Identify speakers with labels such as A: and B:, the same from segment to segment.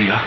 A: प्रिया।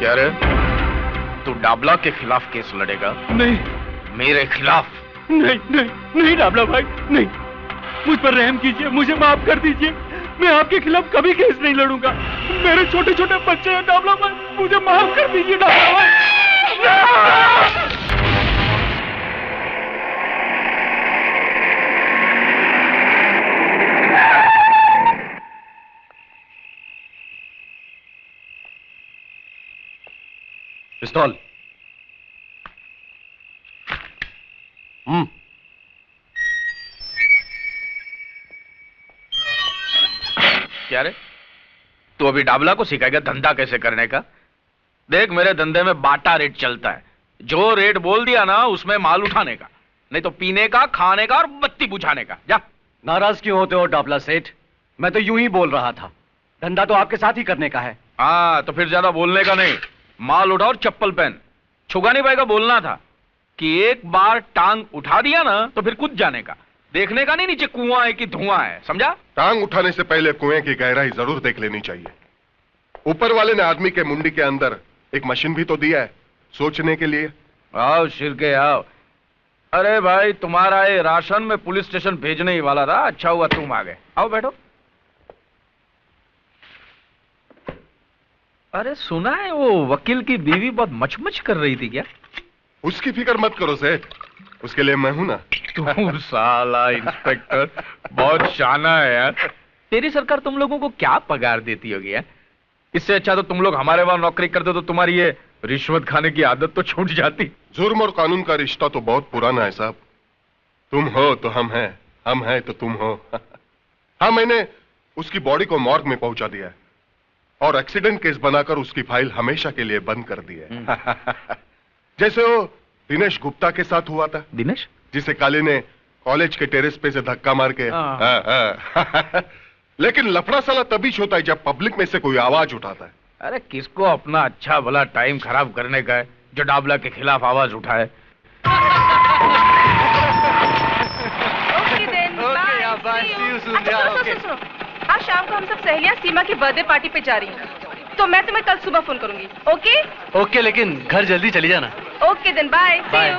B: क्या रे, तू डाबला के खिलाफ केस लड़ेगा?
A: नहीं।
B: मेरे खिलाफ?
A: नहीं नहीं नहीं डाबला भाई नहीं, मुझ पर रहम कीजिए, मुझे माफ कर दीजिए। मैं आपके खिलाफ कभी केस नहीं लड़ूंगा। मेरे छोटे छोटे बच्चे हैं डाबला भाई, मुझे माफ कर दीजिए डाबला भाई।
C: पिस्तौल।
B: क्या रे, तू अभी डाबला को सिखाएगा धंधा कैसे करने का? देख, मेरे धंधे में बाटा रेट चलता है। जो रेट बोल दिया ना, उसमें माल उठाने का, नहीं तो पीने का, खाने का और बत्ती बुझाने का। जा।
C: नाराज क्यों होते हो डाबला सेठ? मैं तो यूं ही बोल रहा था, धंधा तो आपके साथ ही करने का है।
B: हाँ, तो फिर ज्यादा बोलने का नहीं, माल उठा और चप्पल पहन। छुगानी भाई का बोलना था कि एक बार टांग उठा दिया ना तो फिर कूद जाने का, देखने का नहीं नीचे कुआं है कि धुआं है, समझा?
D: टांग उठाने से पहले कुएं की गहराई जरूर देख लेनी चाहिए। ऊपर वाले ने आदमी के मुंडी के अंदर एक मशीन भी तो दिया है सोचने के लिए।
B: आओ शिरके आओ। अरे भाई, तुम्हारा ये राशन में पुलिस स्टेशन भेजने ही वाला था, अच्छा हुआ तुम आ गए। आओ बैठो। अरे सुना है वो वकील की बीवी बहुत मचमच कर रही थी क्या?
D: उसकी फिक्र मत करो सेठ, उसके लिए मैं हूं ना।
B: तू साला इंस्पेक्टर बहुत शाना है यार। तेरी सरकार तुम लोगों को क्या पगार देती होगी यार? इससे अच्छा तो तुम लोग हमारे वहां नौकरी करते तो तुम्हारी ये रिश्वत खाने की आदत तो छूट जाती।
D: जुर्म और कानून का रिश्ता तो बहुत पुराना है साहब। तुम हो तो हम हैं, हम हैं तो तुम हो। हाँ, मैंने उसकी बॉडी को मॉर्ग में पहुंचा दिया है और एक्सीडेंट केस बनाकर उसकी फाइल हमेशा के लिए बंद कर दी है। जैसे वो दिनेश गुप्ता के साथ हुआ था।
B: दिनेश? जिसे
D: काली ने कॉलेज के टेरेस पे से धक्का मार के। लेकिन लफड़ा साला तभी होता है जब पब्लिक में से कोई आवाज उठाता है।
B: अरे किसको अपना अच्छा भला टाइम खराब करने का है जो डाबला के खिलाफ आवाज उठाए।
E: आज शाम को हम सब सहेलियां सीमा की बर्थडे पार्टी पे जा रही हैं, तो मैं तुम्हें कल सुबह फोन करूंगी। ओके?
C: ओके, लेकिन घर जल्दी चली जाना।
E: Okay then, bye, see you.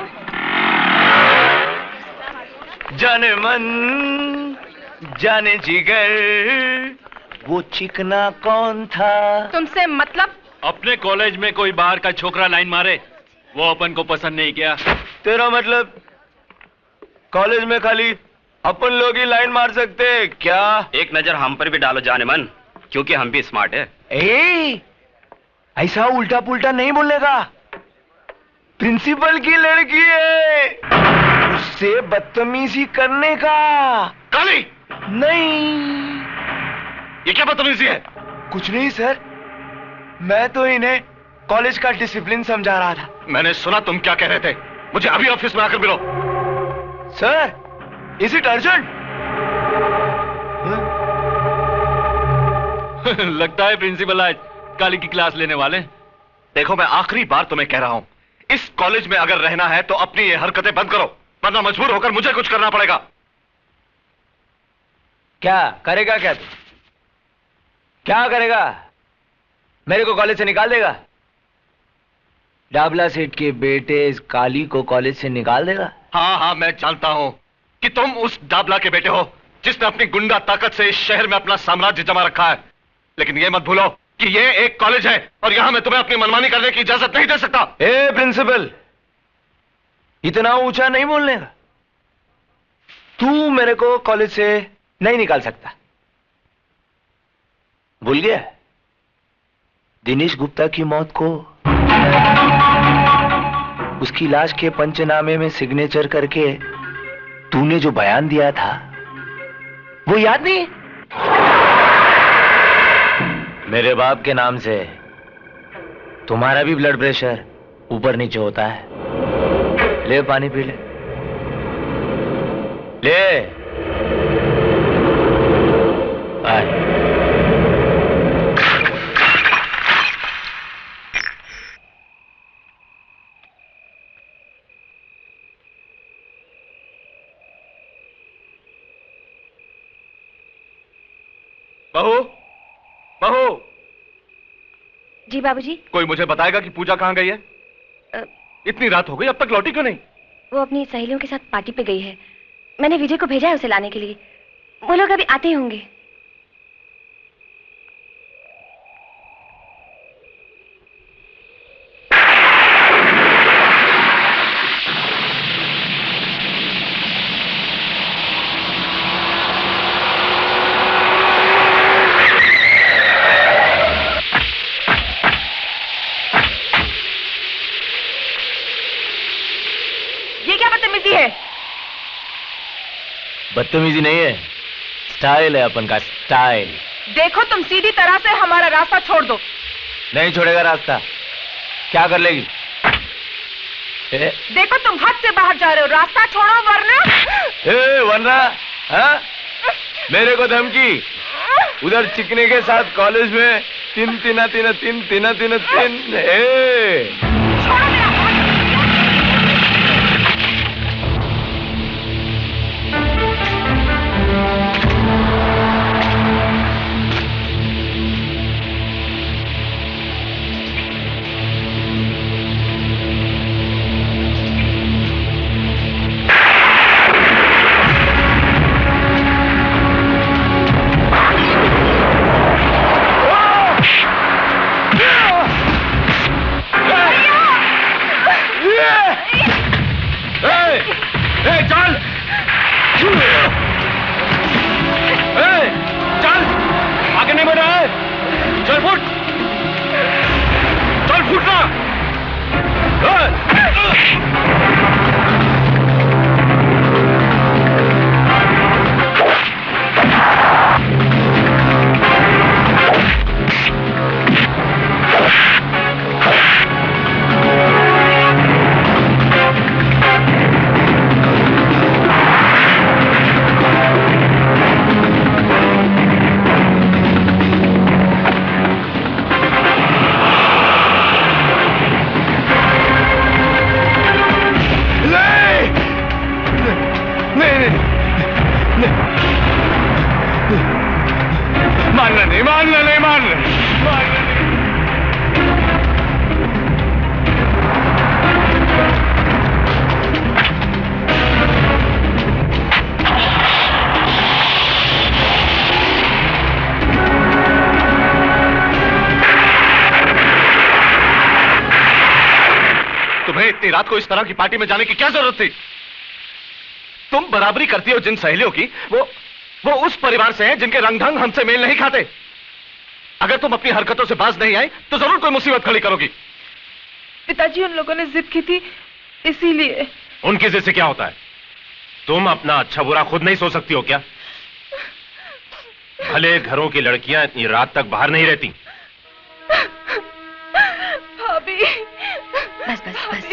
F: जाने मन जाने जिगर, वो चिकना कौन था?
E: तुमसे मतलब?
A: अपने कॉलेज में कोई बाहर का छोकरा लाइन मारे, वो अपन को पसंद नहीं किया।
F: तेरा मतलब कॉलेज में खाली अपन लोग ही लाइन मार सकते हैं क्या?
G: एक नजर हम पर भी डालो जाने मन, क्योंकि हम भी स्मार्ट है।
F: ऐसा उल्टा पुल्टा नहीं बोलने का। प्रिंसिपल की लड़की है, उससे बदतमीजी करने का।
D: काली!
F: नहीं,
D: ये क्या बदतमीजी है?
F: कुछ नहीं सर, मैं तो इन्हें कॉलेज का डिसिप्लिन समझा रहा था।
D: मैंने सुना तुम क्या कह रहे थे। मुझे अभी ऑफिस में आकर मिलो।
F: Sir, is it urgent?
A: लगता है प्रिंसिपल आज काली की क्लास लेने वाले।
D: देखो, मैं आखिरी बार तुम्हें कह रहा हूं, इस कॉलेज में अगर रहना है तो अपनी ये हरकतें बंद करो, वरना मजबूर होकर मुझे कुछ करना पड़ेगा।
F: क्या करेगा? क्या तू क्या करेगा? मेरे को कॉलेज से निकाल देगा? डाबला सेठ के बेटे इस काली को कॉलेज से निकाल देगा?
D: हाँ, मैं जानता हूं कि तुम उस डाबला के बेटे हो जिसने अपनी गुंडा ताकत से इस शहर में अपना साम्राज्य जमा रखा है। लेकिन ये मत भूलो कि ये एक कॉलेज है और यहां मैं तुम्हें अपनी मनमानी करने की इजाजत नहीं दे सकता।
F: प्रिंसिपल, इतना ऊंचा नहीं बोलने का। तू मेरे को कॉलेज से नहीं निकाल सकता। भूल गया दिनेश गुप्ता की मौत को? उसकी लाश के पंचनामे में सिग्नेचर करके तूने जो बयान दिया था, वो याद नहीं? मेरे बाप के नाम से तुम्हारा भी ब्लड प्रेशर ऊपर नीचे होता है। ले पानी पी ले। आए।
D: बहू, बहू।
E: जी बाबूजी।
D: कोई मुझे बताएगा कि पूजा कहां गई है? इतनी रात हो गई, अब तक लौटी क्यों नहीं?
E: वो अपनी सहेलियों के साथ पार्टी पे गई है। मैंने विजय को भेजा है उसे लाने के लिए। वो लोग अभी आते ही होंगे।
F: बदतमीजी नहीं है, स्टाइल है अपन का, स्टाइल।
E: देखो तुम सीधी तरह से हमारा रास्ता छोड़ दो।
F: नहीं छोड़ेगा रास्ता, क्या कर लेगी?
E: देखो तुम हद से बाहर जा रहे हो, रास्ता छोड़ो वरना।
F: वरना हाँ? मेरे को धमकी? उधर चिकने के साथ कॉलेज में तीन तीन
E: छोड़ो मेरा हाथ।
C: इतनी रात को इस तरह की पार्टी में जाने की क्या जरूरत थी? तुम बराबरी करती हो जिन सहेलियों की, वो उस परिवार से हैं जिनके रंग ढंग हमसे मेल नहीं खाते। अगर तुम अपनी हरकतों से बाज नहीं आई तो जरूर कोई मुसीबत खड़ी करोगी।
E: पिताजी उन लोगों ने जिद की थी, इसीलिए।
C: उनकी जिद से क्या होता है? तुम अपना अच्छा बुरा खुद नहीं सोच सकती हो क्या? भले घरों की लड़कियां इतनी रात तक बाहर नहीं रहती।
E: भाभी।
H: बस बस बस,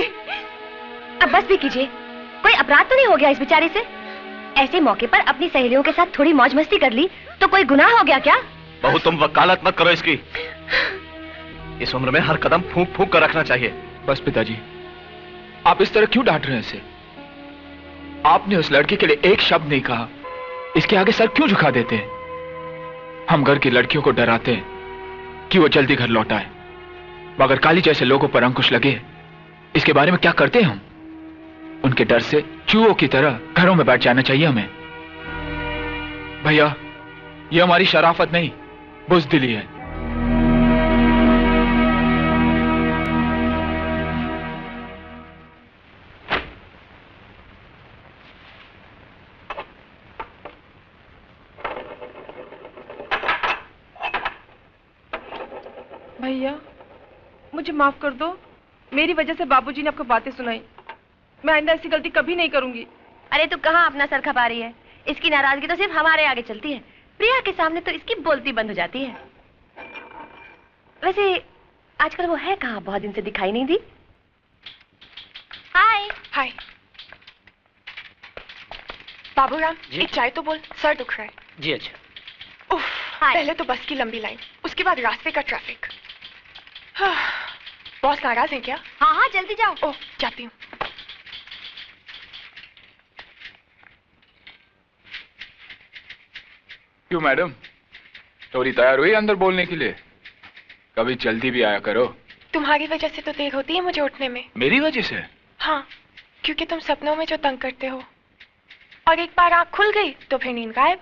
H: अब बस भी कीजिए। कोई अपराध तो नहीं हो गया इस बेचारे से? ऐसे मौके पर अपनी सहेलियों के साथ थोड़ी मौज मस्ती कर ली तो कोई गुनाह हो गया क्या?
C: बहू तुम वकालत मत करो इसकी। इस उम्र में हर कदम फूंक फूंक कर रखना चाहिए।
A: बस पिताजी, आप इस तरह क्यों डांट रहे हैं इसे? आपने उस लड़के के लिए एक शब्द नहीं कहा, इसके आगे सर क्यों झुका देते हैं? हम घर की लड़कियों को डराते हैं कि वो जल्दी घर लौट आए, मगर काली जैसे लोगों पर अंकुश लगे इसके बारे में क्या करते हैं हम? उनके डर से चूहों की तरह घरों में बैठ जाना चाहिए हमें। भैया, ये हमारी शराफत नहीं, बुज़दिली है।
E: भैया, मुझे माफ कर दो। मेरी वजह से बाबूजी ने आपको बातें सुनाई। मैं आइंदा ऐसी गलती कभी नहीं करूंगी।
H: अरे तू कहाँ अपना सर खपा रही है? इसकी नाराजगी तो सिर्फ हमारे आगे चलती है, प्रिया के सामने तो इसकी बोलती बंद हो जाती है। वैसे आजकल वो है कहाँ? बहुत दिन से दिखाई नहीं दी। हाय।
I: हाय बाबूराम, एक चाय तो बोल, सर दुख रहा है।
F: जी अच्छा।
I: उफ, पहले तो बस की लंबी लाइन, उसके बाद रास्ते का ट्रैफिक। बॉस नाराज है क्या?
H: हाँ हाँ जल्दी जाओ।
I: ओह, जाती हूँ।
A: क्यों मैडम, थोड़ी तैयार हुई अंदर बोलने के लिए? कभी जल्दी भी आया करो।
I: तुम्हारी वजह से तो देर होती है मुझे उठने में।
A: मेरी वजह से?
I: हाँ, क्योंकि तुम सपनों में जो तंग करते हो, और एक बार आंख खुल गई तो फिर नींद गायब,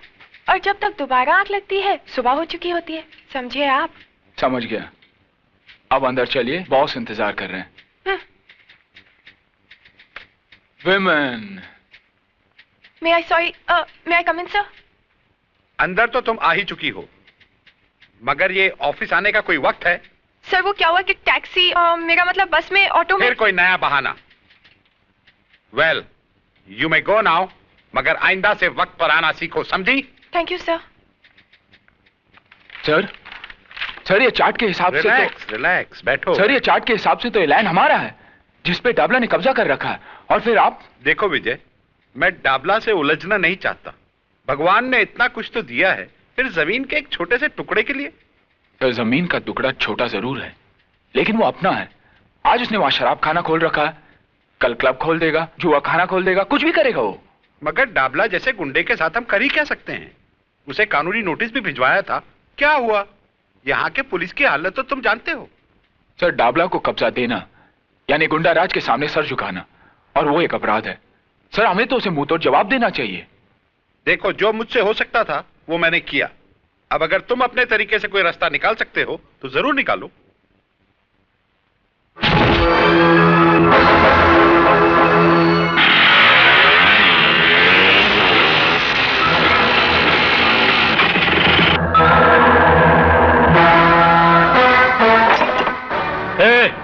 I: और जब तक दोबारा आंख लगती है सुबह हो चुकी होती है। समझे आप? समझ
A: गया। अब अंदर चलिए, बॉस इंतजार कर रहे हैं। विमेन।
I: मे आई कम इन सर?
J: अंदर तो तुम आ ही चुकी हो, मगर ये ऑफिस आने का कोई वक्त है?
I: सर वो क्या हुआ कि टैक्सी, मेरा मतलब बस में, ऑटो में।
J: फिर कोई नया बहाना। Well, you may go now. मगर आइंदा से वक्त पर आना सीखो, समझी?
I: Thank you sir.
A: सर ये चार्ट के हिसाब से
J: रिलैक्स बैठो।
A: सर ये चार्ट के हिसाब से तो ये लैंड हमारा है जिस पे डाबला ने कब्जा कर रखा है, और फिर आप।
J: देखो विजय, मैं डाबला से उलझना नहीं चाहता। भगवान ने इतना कुछ तो दिया है, फिर जमीन के एक छोटे से टुकड़े के लिए।
A: तो जमीन का टुकड़ा छोटा जरूर है, लेकिन वो अपना है। आज उसने वहां शराब खाना खोल रखा है, कल क्लब खोल देगा, जुआ खाना खोल देगा, कुछ भी करेगा वो।
J: मगर डाबला जैसे गुंडे के साथ हम कर ही क्या सकते हैं? उसे कानूनी नोटिस भी भिजवाया था, क्या हुआ? यहाँ के पुलिस की हालत तो तुम जानते हो।
A: सर डाबला को कब्जा देना यानी गुंडा राज के सामने सर झुकाना, और वो एक अपराध है। सर हमें तो उसे मुंह तोड़ जवाब देना चाहिए।
J: देखो, जो मुझसे हो सकता था वो मैंने किया। अब अगर तुम अपने तरीके से कोई रास्ता निकाल सकते हो तो जरूर निकालो।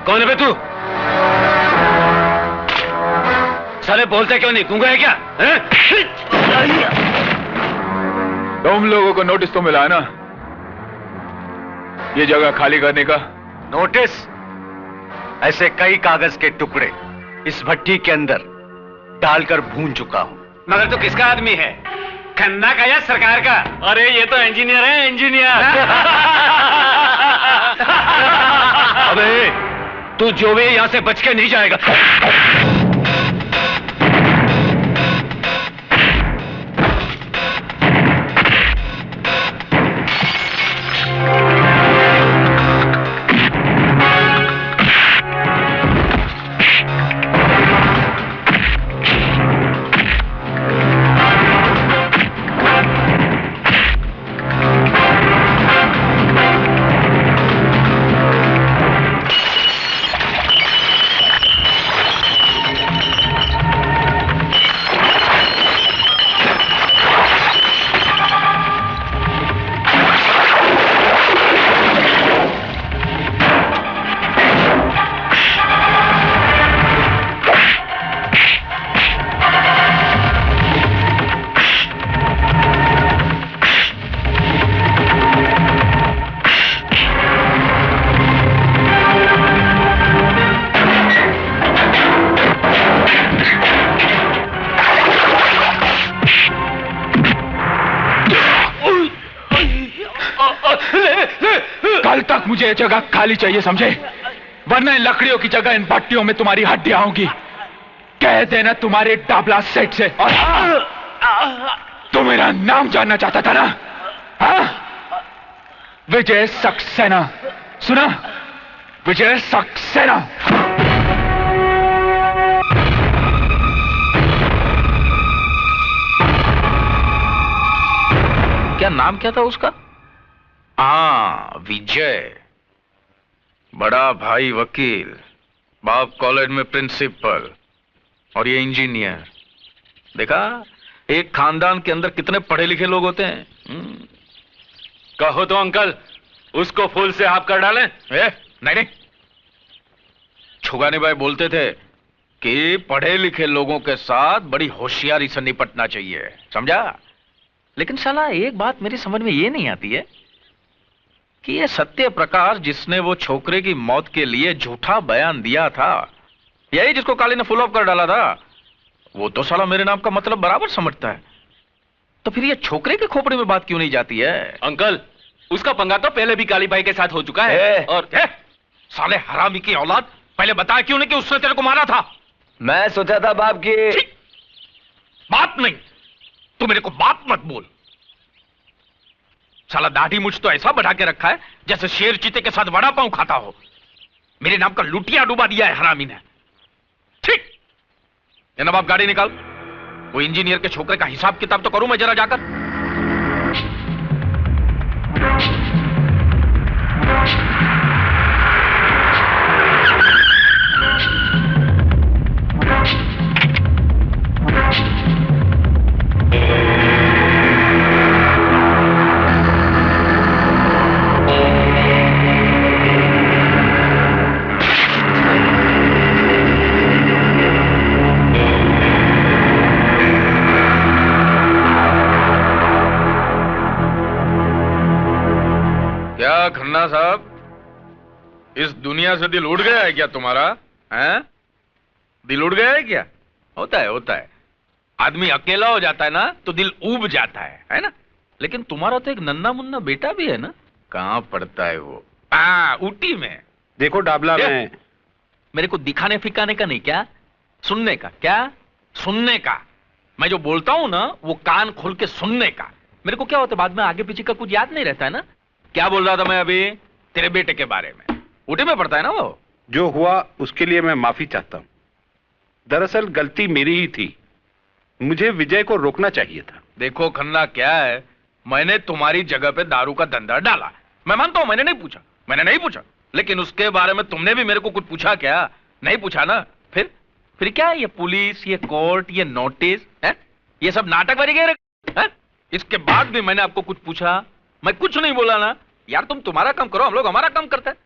G: कौन है बे तू? साले बोलते क्यों नहीं? गूंगा है क्या?
A: तुम लोगों को नोटिस तो मिला है ना ये जगह खाली करने का?
C: नोटिस? ऐसे कई कागज के टुकड़े इस भट्टी के अंदर डालकर भून चुका हूं।
G: मगर तू किसका आदमी है? खन्ना का या सरकार का? अरे ये तो इंजीनियर है, इंजीनियर। अबे तू जो भी यहां से बच के नहीं जाएगा।
A: मुझे ये जगह खाली चाहिए, समझे? वरना इन लकड़ियों की जगह इन भट्टियों में तुम्हारी हड्डियां होंगी। कह देना तुम्हारे डाबला सेठ से। और तो मेरा नाम जानना चाहता था ना? हाँ? विजय सक्सेना। सुना? विजय सक्सेना।
B: क्या नाम क्या था उसका? हाँ, विजय। बड़ा भाई वकील, बाप कॉलेज में प्रिंसिपल, और ये इंजीनियर। देखा, एक खानदान के अंदर कितने पढ़े लिखे लोग होते हैं।
G: कहो तो अंकल, उसको फूल से आप कर डालें।
B: नहीं, छुगानी भाई बोलते थे कि पढ़े लिखे लोगों के साथ बड़ी होशियारी से निपटना चाहिए, समझा? लेकिन साला एक बात मेरी समझ में ये नहीं आती है कि ये सत्य प्रकाश जिसने वो छोकरे की मौत के लिए झूठा बयान दिया था, यही जिसको काली ने फुल ऑफ कर डाला था, वो तो साला मेरे नाम का मतलब बराबर समझता है। तो फिर ये छोकरे के खोपड़े में बात क्यों नहीं जाती है?
G: अंकल, उसका पंगा तो पहले भी काली भाई के साथ हो चुका है। और
B: साले हरामी की औलाद, पहले बताया क्यों नहीं कि उसने तेरे को मारा था?
F: मैं सोचा था बाप की।
B: बात नहीं, तू मेरे को बाप मत बोल। साला दाढ़ी मुझ तो ऐसा बढ़ा के रखा है जैसे शेर चीते के साथ वड़ा पाव खाता हो। मेरे नाम का लुटिया डुबा दिया है हरामी ने। ठीक, ये नवाब गाड़ी निकाल। वो इंजीनियर के छोकरे का हिसाब किताब तो करूं मैं जरा जाकर। क्या खन्ना साहब, इस दुनिया से दिल उड़ गया है क्या तुम्हारा? हैं? दिल उड़ गया है क्या? होता है। आदमी अकेला हो जाता है ना तो दिल ऊब जाता है ना? लेकिन तुम्हारा तो एक नन्ना मुन्ना बेटा भी है ना? कहाँ पढ़ता है वो? ऊटी में।
J: देखो डाबला में
B: मेरे को दिखाने फिकाने का नहीं, क्या सुनने का? क्या सुनने का? मैं जो बोलता हूं ना वो कान खोल के सुनने का। मेरे को क्या होता है बाद में आगे पीछे का कुछ याद नहीं रहता है ना? क्या बोल रहा था मैं अभी? तेरे बेटे के बारे में। ऊटी में पढ़ता है ना वो?
J: जो हुआ उसके लिए मैं माफी चाहता हूं। दरअसल गलती मेरी ही थी, मुझे विजय को रोकना चाहिए था।
B: देखो खन्ना, क्या है, मैंने तुम्हारी जगह पे दारू का धंधा डाला, मैं मानता हूं, मैंने नहीं पूछा, लेकिन उसके बारे में तुमने भी मेरे को कुछ पूछा क्या? नहीं पूछा ना? फिर क्या है ये पुलिस, ये कोर्ट, ये नोटिस है? ये सब नाटक बनी गए है? इसके बाद भी मैंने आपको कुछ पूछा? मैं कुछ नहीं बोला ना यार। तुम तुम्हारा काम करो, हम लोग हमारा काम करते हैं।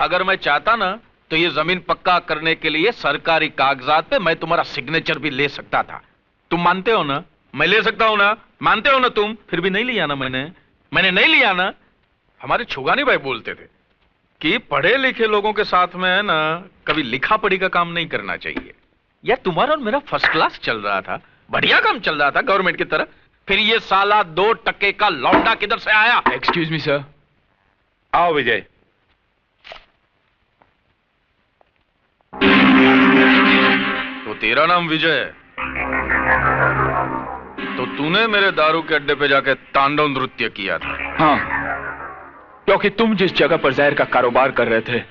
B: अगर मैं चाहता ना तो ये जमीन पक्का करने के लिए सरकारी कागजात पे मैं तुम्हारा सिग्नेचर भी ले सकता था। तुम मानते हो ना? मैं ले सकता हूं ना? मानते हो ना तुम? फिर भी नहीं लिया ना मैंने नहीं लिया ना। हमारे छुगानी भाई बोलते थे कि पढ़े लिखे लोगों के साथ में है ना कभी लिखा पढ़ी का काम नहीं करना चाहिए। यार तुम्हारा और मेरा फर्स्ट क्लास चल रहा था, बढ़िया काम चल रहा था गवर्नमेंट की तरह। फिर ये साला 2 टके का लौंडा किधर से आया?
A: Excuse me sir.
J: आओ विजय।
B: तो तेरा नाम विजय है, तो तूने मेरे दारू के अड्डे पे जाके तांडव नृत्य किया था?
A: हाँ, क्योंकि तुम जिस जगह पर जहर का कारोबार कर रहे थे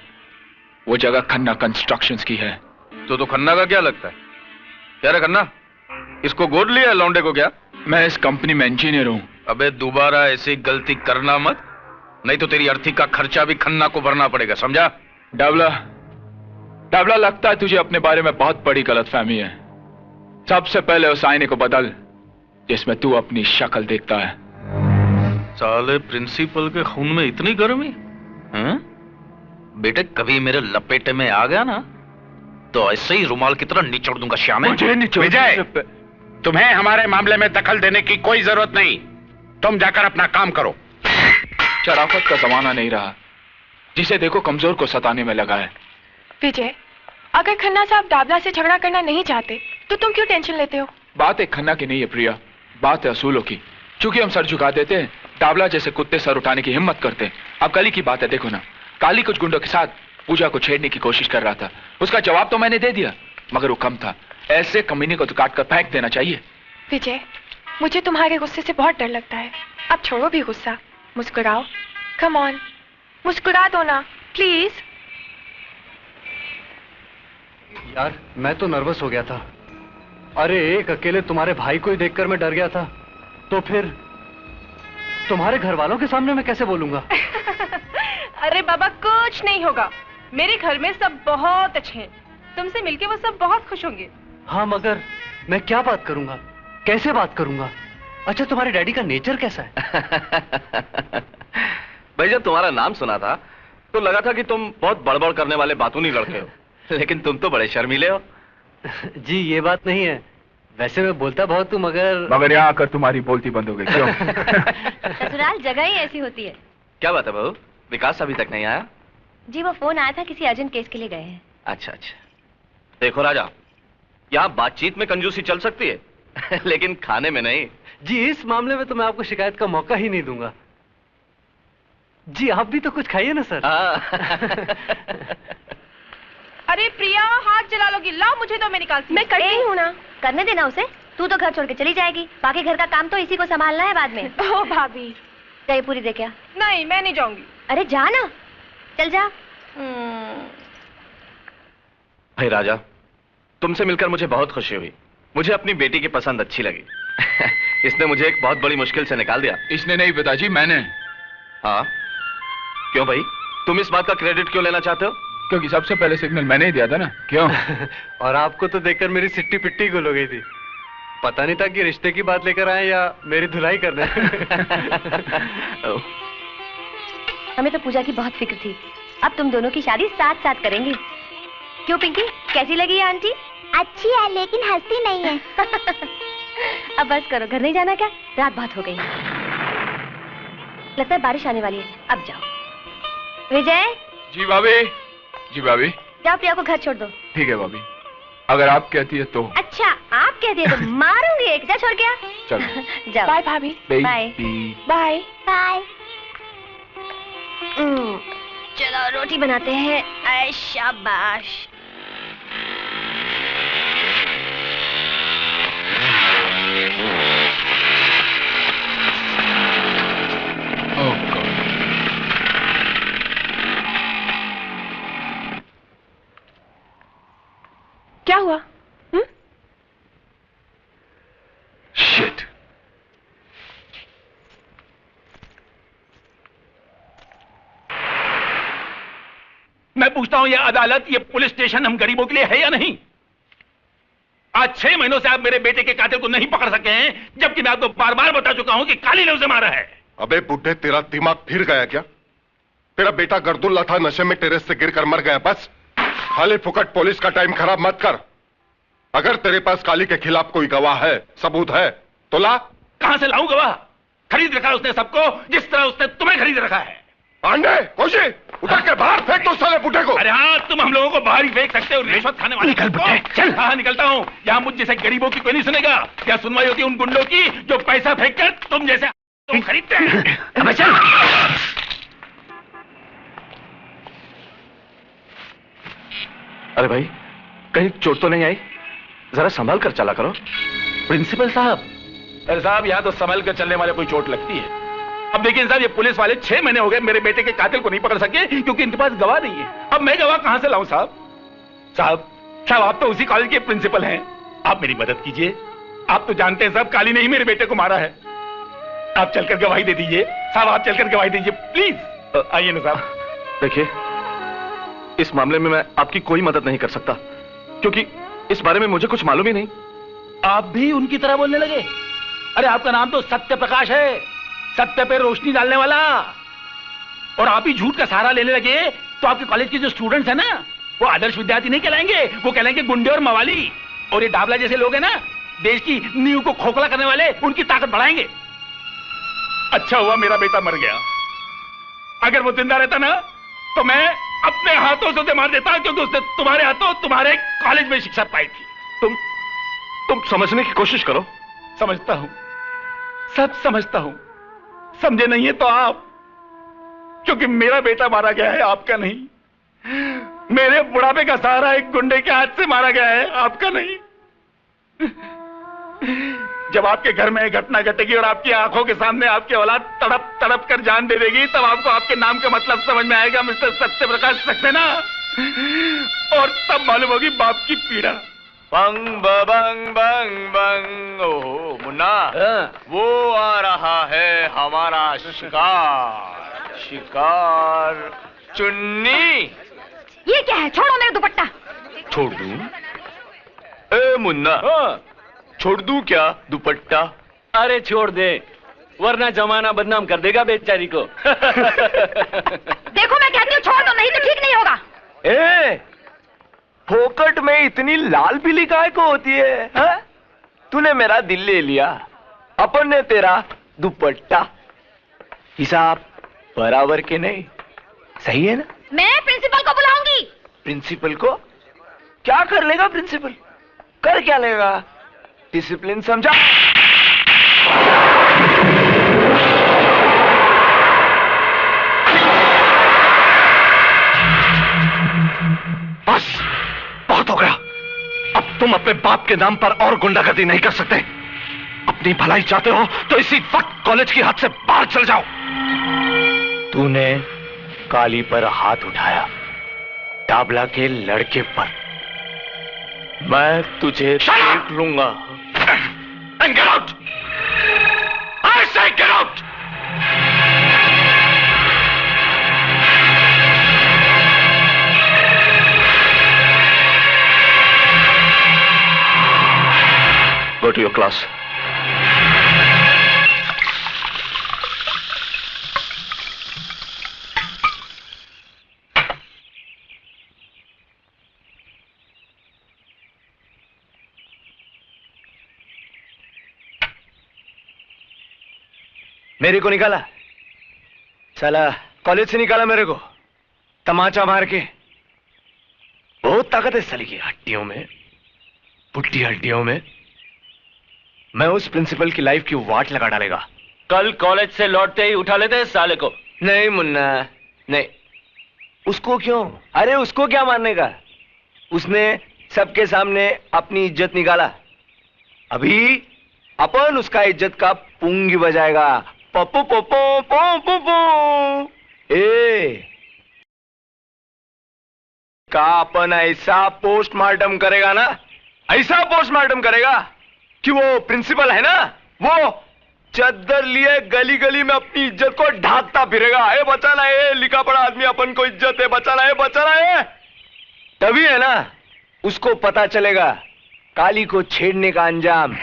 A: वो जगह खन्ना कंस्ट्रक्शंस की है।
B: तो खन्ना का क्या लगता है? क्या रे खन्ना, इसको गोद लिया है लौंडे को क्या?
A: मैं इस कंपनी में इंजीनियर हूं।
B: अबे दोबारा ऐसी गलती करना मत, नहीं तो तेरी अर्थी का खर्चा भी खन्ना को भरना पड़ेगा, समझा?
A: डाबला, लगता है तुझे अपने बारे में बहुत बड़ी गलतफहमी है। सबसे पहले उस आईने को बदल जिसमें तू अपनी शक्ल देखता है।
B: साले प्रिंसिपल के खून में इतनी गर्मी? बेटे कभी मेरे लपेटे में आ गया ना तो ऐसे ही रुमाल की तरह निचोड़ दूंगा श्यामे।
J: विजय, तुम्हें हमारे मामले में दखल देने की कोई जरूरत नहीं। तुम जाकर अपना काम करो।
A: शराफत का जमाना नहीं रहा, जिसे देखो कमजोर को सताने में लगा है।
I: विजय, अगर खन्ना साहब डाबला से झगड़ा करना नहीं चाहते तो तुम क्यों टेंशन लेते हो?
A: बात एक खन्ना की नहीं है प्रिया, बात है असूलों की। चूंकि हम सर झुका देते हैं, डाबला जैसे कुत्ते सर उठाने की हिम्मत करते हैं। अब कल की बात है, देखो ना, काली कुछ गुंडों के साथ पूजा को छेड़ने की कोशिश कर रहा था। उसका जवाब तो मैंने दे दिया, मगर वो कम था। ऐसे कमीने को तो काट कर फेंक देना चाहिए।
I: विजय, मुझे तुम्हारे गुस्से से बहुत डर लगता है। अब छोड़ो भी गुस्सा, मुस्कुराओ। कम ऑन, मुस्कुरा दो ना प्लीज।
K: यार मैं तो नर्वस हो गया था। अरे एक अकेले तुम्हारे भाई को ही देखकर मैं डर गया था, तो फिर तुम्हारे घर वालों के सामने मैं कैसे बोलूंगा?
E: अरे बाबा कुछ नहीं होगा, मेरे घर में सब बहुत अच्छे हैं। तुमसे मिलके वो सब बहुत खुश होंगे।
K: हाँ मगर मैं क्या बात करूंगा, कैसे बात करूंगा? अच्छा तुम्हारे डैडी का नेचर कैसा है?
C: भाई जब तुम्हारा नाम सुना था तो लगा था कि तुम बहुत बड़बड़ करने वाले बातूनी लड़के हो, लेकिन तुम तो बड़े शर्मीले हो।
K: जी ये बात नहीं है, वैसे मैं बोलता बहुत हूँ मगर
A: यहाँ आकर तुम्हारी बोलती बंद हो गई क्यों?
H: ससुराल जगह ही ऐसी होती है।
C: क्या बात है बहू, विकास अभी तक नहीं आया?
H: जी वो फोन आया था, किसी अर्जेंट केस के लिए गए हैं।
C: अच्छा अच्छा। देखो राजा, यहाँ बातचीत में कंजूसी चल सकती है लेकिन खाने में नहीं।
K: जी इस मामले में तो मैं आपको शिकायत का मौका ही नहीं दूंगा। जी आप भी तो कुछ खाइए ना सर।
E: अरे प्रिया हाथ जला लोगी, लाओ मुझे तो मैं निकालती।
H: मैं करती हूँ ना, करने देना उसे। तू तो घर छोड़ के चली जाएगी, बाकी घर का काम तो इसी को संभालना है बाद में।
E: ओ भाभी,
H: चाय पूरी दे क्या?
E: नहीं मैं नहीं जाऊंगी।
H: अरे जा ना, चल जा।
C: भाई राजा, तुमसे मिलकर मुझे बहुत खुशी हुई। मुझे अपनी बेटी की पसंद अच्छी लगी इसने मुझे एक बहुत बड़ी मुश्किल से निकाल दिया।
A: इसने नहीं पिताजी, मैंने।
C: हाँ क्यों भाई, तुम इस बात का क्रेडिट क्यों लेना चाहते हो?
A: क्योंकि सबसे पहले सिग्नल मैंने ही दिया था ना। क्यों?
K: और आपको तो देखकर मेरी सिट्टी पिट्टी गुल हो गई थी। पता नहीं था कि रिश्ते की बात लेकर आए या मेरी धुलाई करने।
H: हमें तो पूजा की बहुत फिक्र थी, अब तुम दोनों की शादी साथ साथ करेंगे। क्यों पिंकी, कैसी लगी आंटी?
L: अच्छी है लेकिन हंसती नहीं है।
H: अब बस करो, घर नहीं जाना क्या? रात बहुत हो गई, लगता है बारिश आने वाली है। अब जाओ। विजय।
A: जी भाभी। जी भाभी।
H: जाओ प्रिया को घर छोड़ दो।
A: ठीक है भाभी, अगर आप कहती है तो।
H: अच्छा आप कहती है तो मारूंगी एक। जा छोड़ के आ।
A: चलो
H: जाओ।
I: बाय भाभी।
H: Bye
I: bye
L: bye.
H: चलो रोटी बनाते हैं। ऐ शाबाश।
I: क्या हुआ?
A: शिट।
B: मैं पूछता हूं, ये अदालत, ये पुलिस स्टेशन हम गरीबों के लिए है या नहीं? आज 6 महीनों से आप मेरे बेटे के कातिल को नहीं पकड़ सके हैं, जबकि मैं आपको बार बार बता चुका हूं कि काली ने उसे मारा है।
D: अबे बुड्ढे, तेरा दिमाग फिर गया क्या? तेरा बेटा गर्दुल्ला था, नशे में टेरेस से गिरकर मर गया। बस खाली फुकट पुलिस का टाइम खराब मत कर। अगर तेरे पास काली के खिलाफ कोई गवाह है, सबूत है तो ला।
B: कहां से लाऊं गवाह? खरीद रखा उसने सबको, जिस तरह उसने तुम्हें खरीद रखा है।
D: पांडे, कोशी, उठा के बाहर फेंक दो साले बुड्ढे को।
B: अरे हाँ, तुम हम लोगों को बाहर ही फेंक सकते हो, रिश्वत खाने वाले। निकल बुड्ढे, चल। हाँ निकलता हूँ। यहाँ मुझ जैसे गरीबों की कोई नहीं सुनेगा। क्या सुनवाई होती है उन गुंडों की जो पैसा फेंक कर तुम जैसे तुम खरीदते हैं।
C: अबे चल। अरे भाई, कहीं चोट तो नहीं आई? जरा संभाल कर चला करो।
B: प्रिंसिपल साहब। अरे साहब, यहाँ तो संभल कर चलने वाले कोई चोट लगती है। अब देखिए साहब, ये पुलिस वाले 6 महीने हो गए मेरे बेटे के कातिल को नहीं पकड़ सके क्योंकि इनके पास गवाह नहीं है। अब मैं गवाह कहां से लाऊं साहब? साहब आप तो उसी कॉलेज के प्रिंसिपल हैं, आप मेरी मदद कीजिए। आप तो जानते हैं साहब, काली ने ही मेरे बेटे को मारा है। आप चलकर गवाही दे दीजिए साहब, आप चलकर गवाही दीजिए प्लीज। आइए ना साहब।
C: देखिए, इस मामले में मैं आपकी कोई मदद नहीं कर सकता क्योंकि इस बारे में मुझे कुछ मालूम ही नहीं।
B: आप भी उनकी तरह बोलने लगे? अरे आपका नाम तो सत्य प्रकाश है, सत्य पे रोशनी डालने वाला। और आप ही झूठ का सहारा लेने लगे तो आपके कॉलेज के जो स्टूडेंट्स हैं ना, वो आदर्श विद्यार्थी नहीं कहलाएंगे, वो कहलाएंगे गुंडे और मवाली। और ये डाबला जैसे लोग हैं ना, देश की नींव को खोखला करने वाले, उनकी ताकत बढ़ाएंगे। अच्छा हुआ मेरा बेटा मर गया, अगर वो जिंदा रहता ना तो मैं अपने हाथों से उसे मार देता, क्योंकि उसने तुम्हारे हाथों तुम्हारे कॉलेज में शिक्षा पाई थी।
C: तुम समझने की कोशिश करो।
B: समझता हूं, सब समझता हूं। समझे नहीं है तो आप, क्योंकि मेरा बेटा मारा गया है, आपका नहीं। मेरे बुढ़ापे का सहारा एक गुंडे के हाथ से मारा गया है, आपका नहीं। जब आपके घर में घटना घटेगी और आपकी आंखों के सामने आपकी औलाद तड़प तड़प कर जान दे देगी, तब आपको आपके नाम का मतलब समझ में आएगा, मिस्टर सत्य प्रकाश सक्सेना। और तब मालूम होगी बाप की पीड़ा।
F: बंग बंग बंग बंग। ओहो मुन्ना, वो आ रहा है हमारा शिकार। शिकार चुन्नी।
H: ये क्या है? छोड़ो मेरा दुपट्टा।
F: छोड़ दूं? ए मुन्ना, छोड़ दूं क्या दुपट्टा?
G: अरे छोड़ दे, वरना जमाना बदनाम कर देगा बेचारी को।
H: देखो मैं कहती हूँ छोड़ दो, नहीं तो ठीक नहीं होगा।
F: ए, फोकट में इतनी लाल पीली काय को होती है, हा? तूने मेरा दिल ले लिया, अपन ने तेरा दुपट्टा। हिसाब बराबर के नहीं, सही है ना?
H: मैं प्रिंसिपल को बुलाऊंगी।
F: प्रिंसिपल को? क्या कर लेगा प्रिंसिपल? कर क्या लेगा? डिसिप्लिन समझा?
C: बस बहुत हो गया। अब तुम अपने बाप के नाम पर और गुंडागर्दी नहीं कर सकते। अपनी भलाई चाहते हो तो इसी वक्त कॉलेज की हद से बाहर चल जाओ।
F: तूने काली पर हाथ उठाया, डाबला के लड़के पर। मैं तुझे देख लूंगा।
C: And get out! I say get out! Go to your class.
F: मेरे को निकाला? साला कॉलेज से निकाला मेरे को। तमाचा मार के। बहुत ताकत है साली की हड्डियों में, पुट्टी हड्डियों में। मैं उस प्रिंसिपल की लाइफ की वाट लगा डालेगा।
G: कल कॉलेज से लौटते ही उठा लेते हैं साले को।
F: नहीं मुन्ना, नहीं। उसको क्यों? अरे उसको क्या मारने का? उसने सबके सामने अपनी इज्जत निकाला। अभी अपन उसका इज्जत का पुंगी बजाएगा। पप्पू पप्पू पप्पू पप्पू। ए का अपन ऐसा पोस्टमार्टम करेगा ना, ऐसा पोस्टमार्टम करेगा कि वो प्रिंसिपल है ना, वो चद्दर लिए गली गली में अपनी इज्जत को ढांकता फिरेगा। ए बचाना है, लिखा पड़ा आदमी अपन को इज्जत है, बचाना है, बचाना है। तभी है ना उसको पता चलेगा काली को छेड़ने का अंजाम।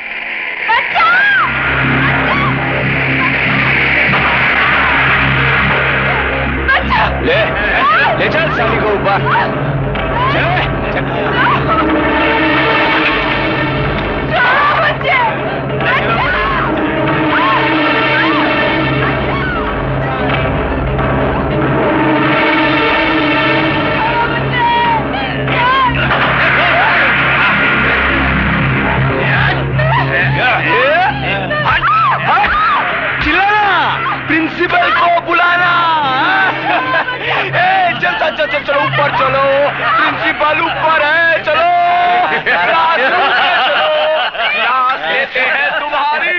F: ले चल साली को ऊपर। प्रिंसिपल को बुलाना। चलो ऊपर चलो, प्रिंसिपल ऊपर है, चलो क्लास लेते हैं तुम्हारी।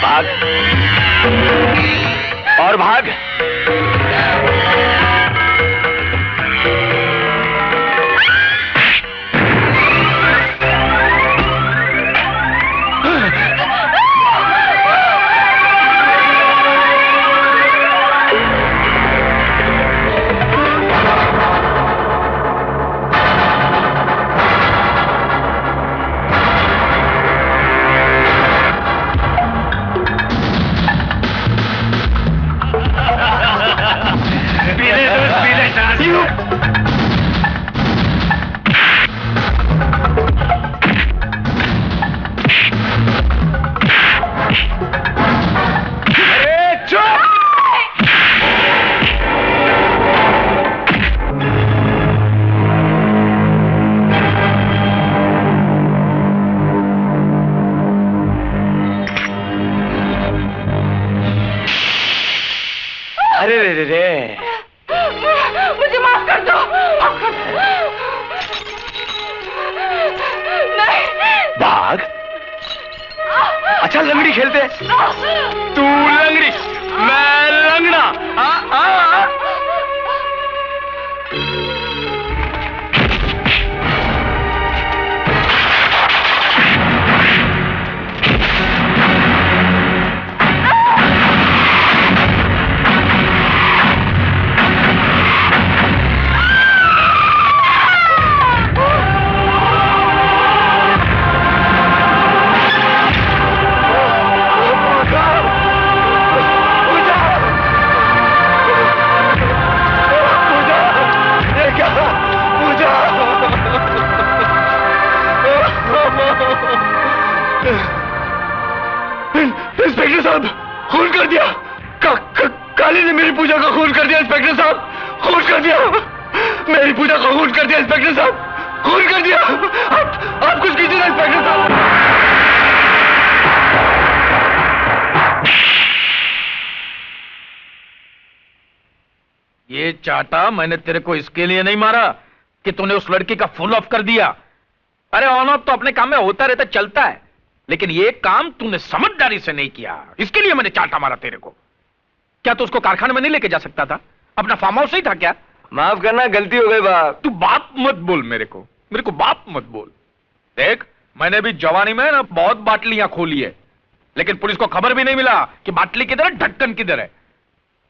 F: भाग और भाग।
E: मुझे माफ कर दो। नहीं।
F: भाग। अच्छा लंगड़ी खेलते। तू लंगड़ी, मैं लंगड़ा। इंस्पेक्टर साहब, खून कर दिया। काली ने मेरी पूजा का खून कर दिया। इंस्पेक्टर साहब, खून कर दिया। मेरी पूजा का खून कर दिया। इंस्पेक्टर साहब, खून कर दिया। आप कुछ कीजिए ना इंस्पेक्टर साहब।
B: ये चाटा मैंने तेरे को इसके लिए नहीं मारा कि तूने उस लड़की का फुल ऑफ कर दिया। अरे ऑन ऑफ तो अपने काम में होता रहता, चलता है, लेकिन ये काम तूने समझदारी से नहीं किया, इसके लिए मैंने चाटा मारा तेरे को। क्या तू उसको कारखाने में नहीं लेके जा सकता था? अपना फार्म हाउस ही था क्या?
F: माफ करना, गलती हो गई बाप।
B: तू बाप मत बोल मेरे को बाप मत बोल। देख, मैंने भी जवानी में ना बहुत बाटलियां खोली है, लेकिन पुलिस को खबर भी नहीं मिला कि बाटली किधर है, ढक्कन किधर है।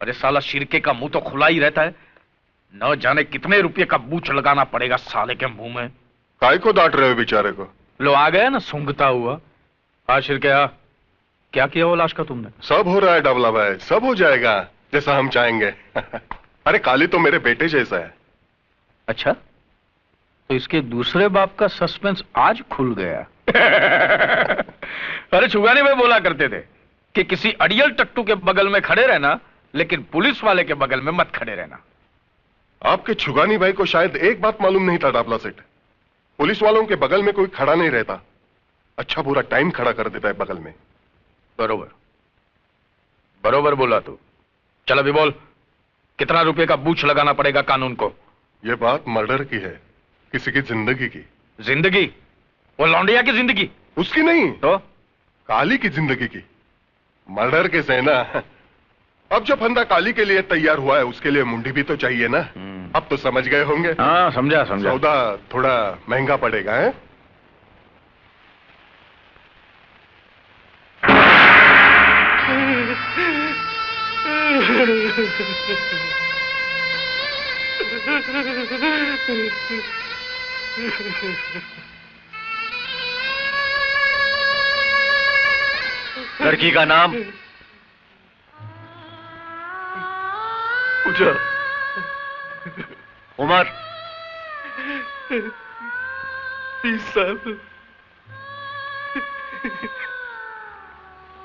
B: अरे साला शिरके का मुंह तो खुला ही रहता है, न जाने कितने रुपये का बूच लगाना पड़ेगा साले के मुंह में।
D: काय को डांट रहे हो बेचारे को?
B: लो आ गया ना सूंघता हुआ। शिरके आ, क्या किया वो लाश का तुमने?
D: सब हो रहा है डबला भाई, सब हो जाएगा जैसा हम चाहेंगे। अरे काली तो मेरे बेटे जैसा है।
B: अच्छा, तो इसके दूसरे बाप का सस्पेंस आज खुल गया। अरे छुगानी भाई बोला करते थे कि किसी अड़ियल टट्टू के बगल में खड़े रहना, लेकिन पुलिस वाले के बगल में मत खड़े रहना।
D: आपके छुगानी भाई को शायद एक बात मालूम नहीं था डाबला सेठ, पुलिस वालों के बगल में कोई खड़ा नहीं रहता, अच्छा बुरा टाइम खड़ा कर देता है बगल में।
B: बरोबर बरोबर बोला तू। चल अभी बोल, कितना रुपए का बूच लगाना पड़ेगा कानून को?
D: यह बात मर्डर की है, किसी की जिंदगी की।
B: जिंदगी? वो लौंडिया की जिंदगी?
D: उसकी नहीं
B: तो
D: काली की जिंदगी की। मर्डर के से ना, अब जो फंदा काली के लिए तैयार हुआ है उसके लिए मुंडी भी तो चाहिए ना। अब तो समझ गए होंगे।
B: हाँ समझा समझा।
D: सौदा थोड़ा महंगा पड़ेगा है।
C: लड़की का नाम?
D: पूजा।
C: उम्र?
D: 20 साल।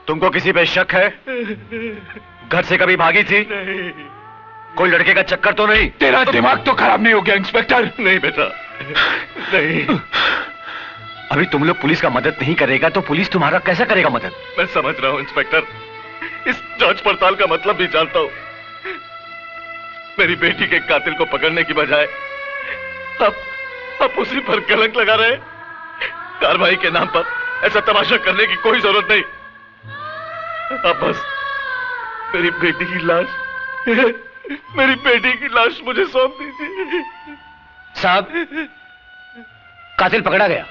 C: तुमको किसी पे शक है? घर से कभी भागी थी?
D: नहीं।
C: कोई लड़के का चक्कर तो नहीं?
A: तेरा दिमाग तो खराब नहीं हो गया इंस्पेक्टर?
D: नहीं बेटा, नहीं।
C: अभी तुम लोग पुलिस का मदद नहीं करेगा तो पुलिस तुम्हारा कैसा करेगा मदद?
D: मैं समझ रहा हूं इंस्पेक्टर, इस जांच पड़ताल का मतलब भी जानता हूं। मेरी बेटी के कातिल को पकड़ने की बजाय आप उसी पर कलंक लगा रहे हैं। कार्रवाई के नाम पर ऐसा तमाशा करने की कोई जरूरत नहीं। अब बस मेरी बेटी की लाश मुझे सौंप दीजिए।
C: साहब, कातिल पकड़ा गया।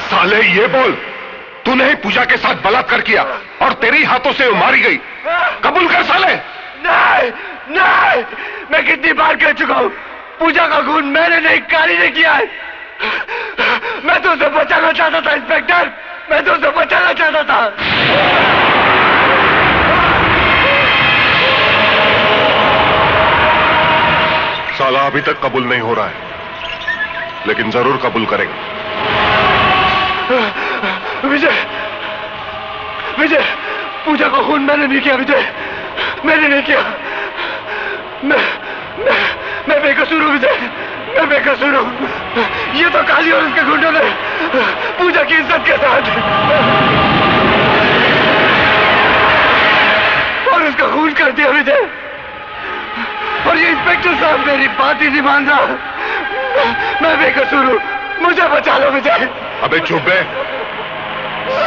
D: साले ये बोल, तूने ही पूजा के साथ बलात्कार किया और तेरी हाथों से वो मारी गई, कबूल कर साले।
F: नहीं नहीं, मैं कितनी बार कह चुका हूं, पूजा का खून मैंने नहीं, काली ने किया है। मैं तो उसे बचाना चाहता था इंस्पेक्टर, मैं तो उसे बचाना चाहता था।
D: साला अभी तक कबूल नहीं हो रहा है, लेकिन जरूर कबूल करेगा।
F: विजय, विजय, पूजा का खून मैंने नहीं किया विजय, मैंने नहीं किया। मैं बेकसूर हूं विजय, मैं बेकसूर हूं। ये तो काली और उसके गुंडों ने पूजा की इज्जत के साथ और उसका खून कर दिया विजय। और ये इंस्पेक्टर साहब मेरी बात ही नहीं मान रहा। मैं बेकसूर हूं, मुझे बचा लो विजय।
D: अबे चुप बे,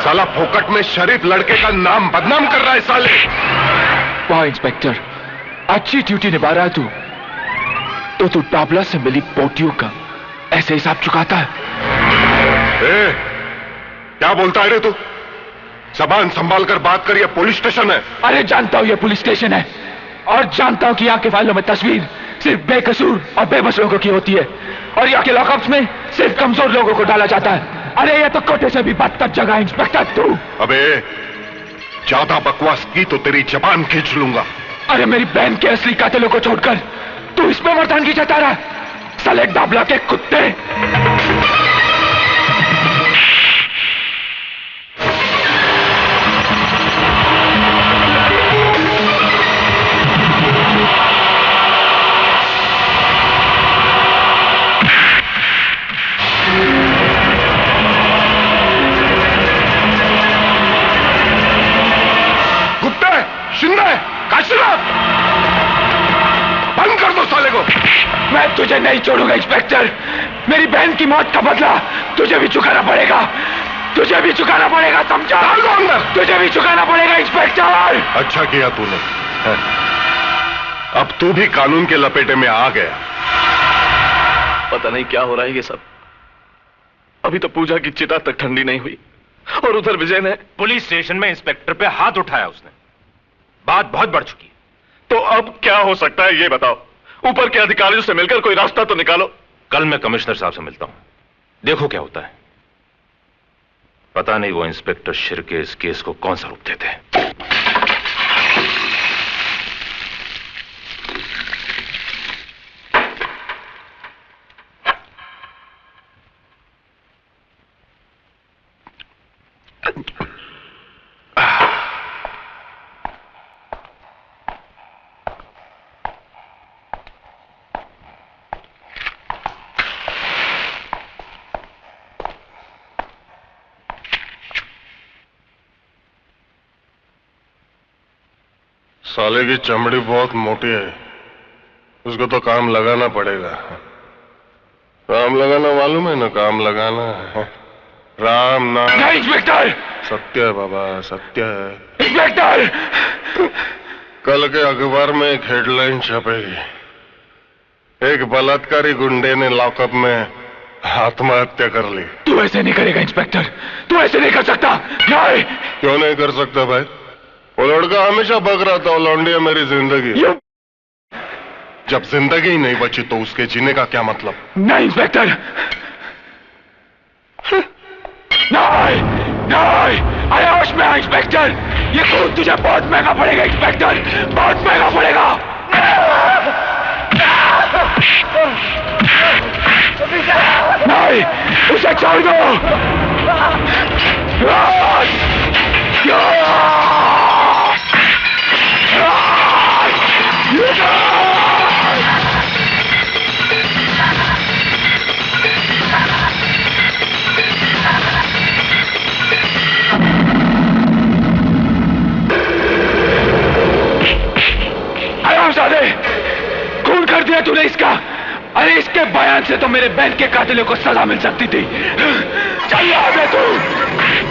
D: साला फोकट में शरीफ लड़के का नाम बदनाम कर रहा है साले।
A: वाह इंस्पेक्टर, अच्छी ड्यूटी निभा रहा है तू। तो तू डाबला से मिली पोटियों का ऐसे हिसाब चुकाता है?
D: क्या बोलता है रे तू? जबान संभाल कर बात कर, ये पुलिस स्टेशन है।
A: अरे जानता हूं ये पुलिस स्टेशन है, और जानता हूं कि यहाँ के फाइलों में तस्वीर सिर्फ बेकसूर और बेबस लोगों की होती है, और यहाँ के लॉकअप्स में सिर्फ कमजोर लोगों को डाला जाता है। अरे ये तो कोटे से भी बदतर जगह है इंस्पेक्टर तू।
D: अबे ज्यादा बकवास की तो तेरी जबान खींच लूंगा।
A: अरे मेरी बहन के असली कातिलों को छोड़कर तू इसमें मर्दानगी जता रहा है, साले डाबला के कुत्ते।
D: बंद कर दो साले को।
A: मैं तुझे नहीं छोड़ूंगा इंस्पेक्टर, मेरी बहन की मौत का बदला तुझे भी चुकाना पड़ेगा, तुझे भी चुकाना पड़ेगा, समझा? तुझे भी चुकाना पड़ेगा इंस्पेक्टर।
D: अच्छा किया तूने, अब तू भी कानून के लपेटे में आ गया।
C: पता नहीं क्या हो रहा है ये सब। अभी तो पूजा की चिता तक ठंडी नहीं हुई और उधर विजय ने
M: पुलिस स्टेशन में इंस्पेक्टर पे हाथ उठाया उसने। बात बहुत बढ़ चुकी है।
C: तो अब क्या हो सकता है ये बताओ? ऊपर के अधिकारियों से मिलकर कोई रास्ता तो निकालो।
M: कल मैं कमिश्नर साहब से मिलता हूं, देखो क्या होता है। पता नहीं वो इंस्पेक्टर शिर्के इस केस को कौन सा रूप देते हैं।
D: साले की चमड़ी बहुत मोटी है, उसको तो काम लगाना पड़ेगा। काम लगाना मालूम है ना, काम लगाना है। राम नाम।
A: नहीं इंस्पेक्टर,
D: सत्य है बाबा, सत्य है।
A: इंस्पेक्टर,
D: कल के अखबार में एक हेडलाइन छपेगी, एक बलात्कारी गुंडे ने लॉकअप में आत्महत्या कर ली।
A: तू ऐसे नहीं करेगा इंस्पेक्टर, तू ऐसे नहीं कर सकता। नहीं।
D: क्यों नहीं कर सकता भाई? वो लड़का हमेशा बक रहा था, वो लौंडिया मेरी जिंदगी। जब जिंदगी ही नहीं बची तो उसके जीने का क्या मतलब?
A: नहीं इंस्पेक्टर, नहीं, नहीं, अरे होश में आ इंस्पेक्टर, ये खून तुझे बहुत महंगा पड़ेगा इंस्पेक्टर, बहुत महंगा पड़ेगा। नहीं, उसे छोड़ दो। खून कर दिया तूने इसका। अरे इसके बयान से तो मेरे बहन के कातिलों को सजा मिल सकती थी। चल आगे तू,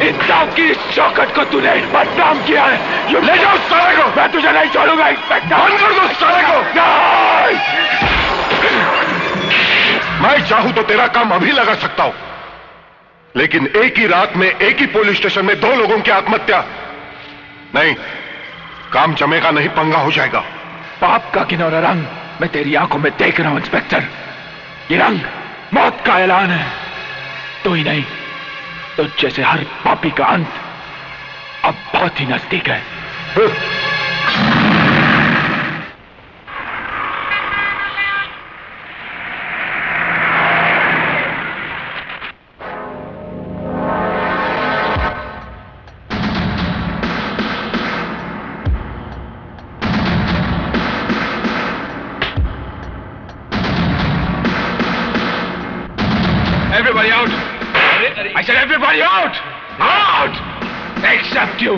A: इंसाफ की शौकत को तूने बदनाम किया है। ये ले जाओ साले को। मैं तुझे नहीं छोड़ूंगा इंस्पेक्टर। बंद कर दो साले को। नहीं।
D: मैं चाहूं तो तेरा काम अभी लगा सकता हूं, लेकिन एक ही रात में एक ही पुलिस स्टेशन में 2 लोगों की आत्महत्या नहीं, काम जमेगा नहीं, पंगा हो जाएगा।
A: पाप का किनौरा रंग मैं तेरी आंखों में देख रहा हूं इंस्पेक्टर। ये रंग मौत का ऐलान है। तो ही नहीं तो जैसे हर पापी का अंत अब बहुत ही नजदीक है। Everybody out! I said everybody out! Out! Except you!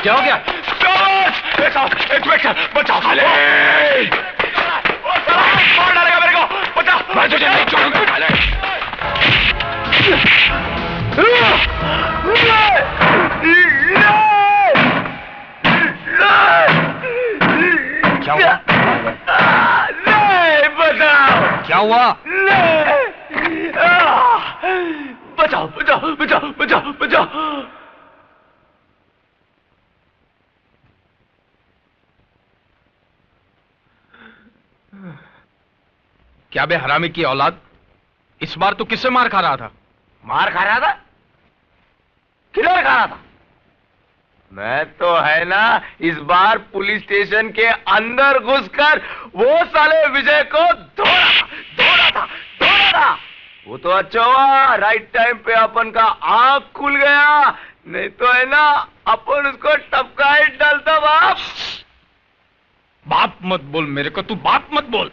A: क्या हो गया? बचाओ साले! मार डालेगा मेरे को! बचाओ! मैं तुझे नहीं छोड़ूंगा साले! क्या हुआ? नहीं, बचाओ! क्या हुआ? बचाओ, बचाओ, बचाओ, बचाओ, बचाओ!
B: क्या बे हरामी की औलाद, इस बार तू किससे मार खा रहा था?
F: मार खा रहा था? किधर खा रहा था? मैं तो है ना इस बार पुलिस स्टेशन के अंदर घुसकर वो साले विजय को धोड़ा था। वो तो अच्छा हुआ राइट टाइम पे अपन का आंख खुल गया, नहीं तो है ना अपन उसको टपका ही डालता बाप।
B: बात मत बोल मेरे को, तू बात मत बोल।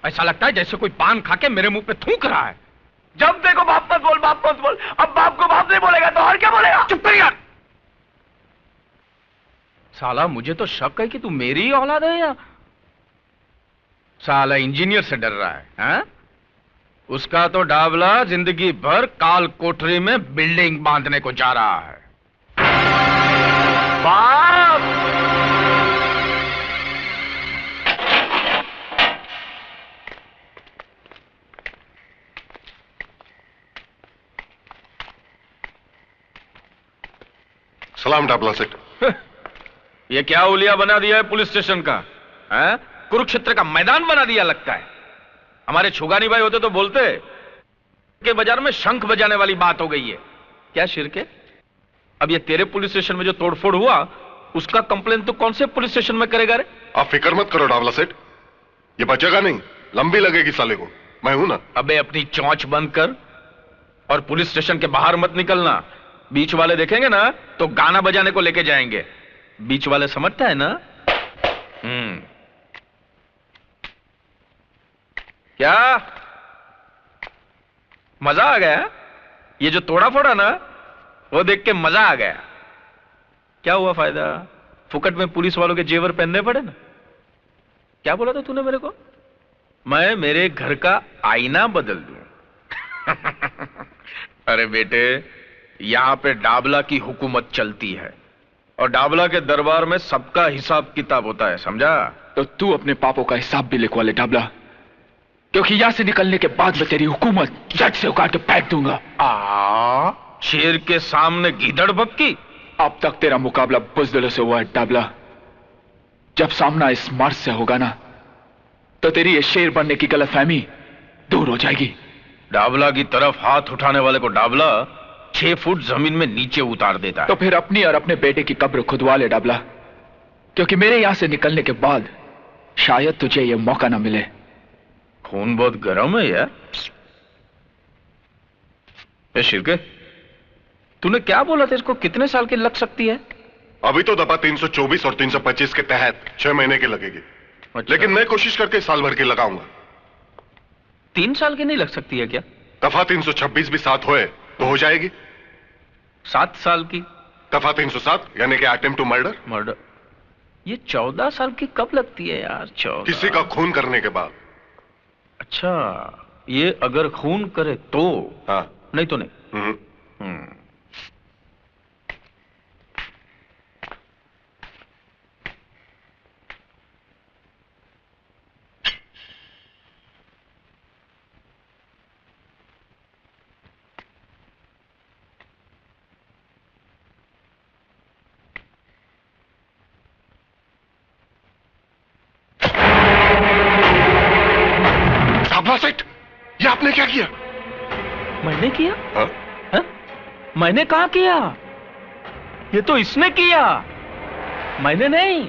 B: ऐसा लगता है जैसे कोई पान खा के मेरे मुंह पे थूक रहा है।
F: जब देखो बाप मत बोल, बाप मत बोल। अब बाप को बाप नहीं बोलेगा तो और क्या बोलेगा?
B: चुप कर यार। साला मुझे तो शक है कि तू मेरी ही औलाद है या साला इंजीनियर से डर रहा है, हाँ? उसका तो डाबला जिंदगी भर काल कोठरी में बिल्डिंग बांधने को जा रहा है।
F: बाप!
D: सलाम डाबला सेठ।
B: ये क्या उलिया बना दिया है पुलिस स्टेशन का, है? कुरुक्षेत्र का मैदान बना दिया लगता है। हमारे छुगानी भाई होते तो बोलते के बाजार में शंख बजाने वाली बात हो गई है। क्या शिरके, अब ये तेरे पुलिस स्टेशन में जो तोड़फोड़ हुआ उसका कंप्लेन तो कौन से पुलिस स्टेशन में करेगा रे?
D: आप फिक्र मत करो डाबला सेठ, ये बचेगा नहीं, लंबी लगेगी साले को, मैं हूं ना।
B: अबे अपनी चौंच बंद कर और पुलिस स्टेशन के बाहर मत निकलना। बीच वाले देखेंगे ना तो गाना बजाने को लेके जाएंगे। बीच वाले समझता है ना? क्या मजा आ गया? ये जो तोड़ा फोड़ा ना वो देख के मजा आ गया। क्या हुआ फायदा? फुकट में पुलिस वालों के जेवर पहनने पड़े ना। क्या बोला था तूने मेरे को? मैं मेरे घर का आईना बदल दूं? अरे बेटे, यहां पे डाबला की हुकूमत चलती है और डाबला के दरबार में सबका हिसाब किताब होता है, समझा?
A: तो तू अपने पापों का हिसाब भी लिखवा ले डाबला, क्योंकि यहां से निकलने के बाद मैं तेरी हुकूमत जट से उखाड़ के फेंक दूंगा।
B: शेर के सामने गीदड़ बक्की।
A: अब तक तेरा मुकाबला बुज़दिलों से हुआ है डाबला, जब सामना इस मर्द से होगा ना तो तेरी ये शेर बनने की गलतफहमी दूर हो जाएगी।
B: डाबला की तरफ हाथ उठाने वाले को डाबला 6 फुट जमीन में नीचे उतार देता है।
A: तो फिर अपनी और अपने बेटे की कब्र खुदवा ले डाबला, क्योंकि मेरे यहां से निकलने के बाद शायद तुझे यह मौका ना मिले।
B: खून बहुत गर्म है यार। ए शिरके, तूने क्या बोला था? इसको कितने साल की लग सकती है?
D: अभी तो दफा 324 और 325 के तहत 6 महीने की लगेगी। अच्छा। लेकिन मैं कोशिश करके साल भर की लगाऊंगा।
B: 3 साल की नहीं लग सकती है क्या?
D: दफा 326 भी 7 होए तो हो जाएगी।
B: 7 साल की?
D: दफा 307 यानी कि अटेम्प्ट टू मर्डर।
B: ये 14 साल की कब लगती है यार? 14?
D: किसी का खून करने के बाद।
B: अच्छा, ये अगर खून करे तो?
D: हाँ।
B: नहीं तो नहीं।
D: सेठ, ये आपने क्या किया?
B: मैंने किया?
D: हाँ?
B: हा? मैंने कहा किया? ये तो इसने किया, मैंने नहीं।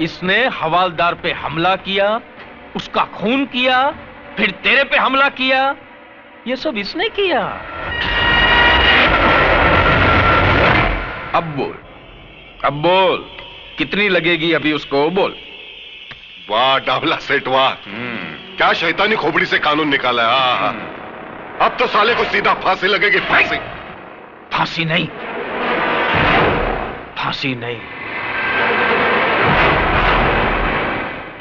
B: इसने हवालदार पे हमला किया, उसका खून किया, फिर तेरे पे हमला किया। ये सब इसने किया। अब बोल कितनी लगेगी अभी उसको? बोल।
D: वाह डाबला सेठ वाह, क्या शैतानी खोपड़ी से कानून निकाला है। अब तो साले को सीधा फांसी लगेगी। फांसी?
B: फांसी नहीं, फांसी नहीं।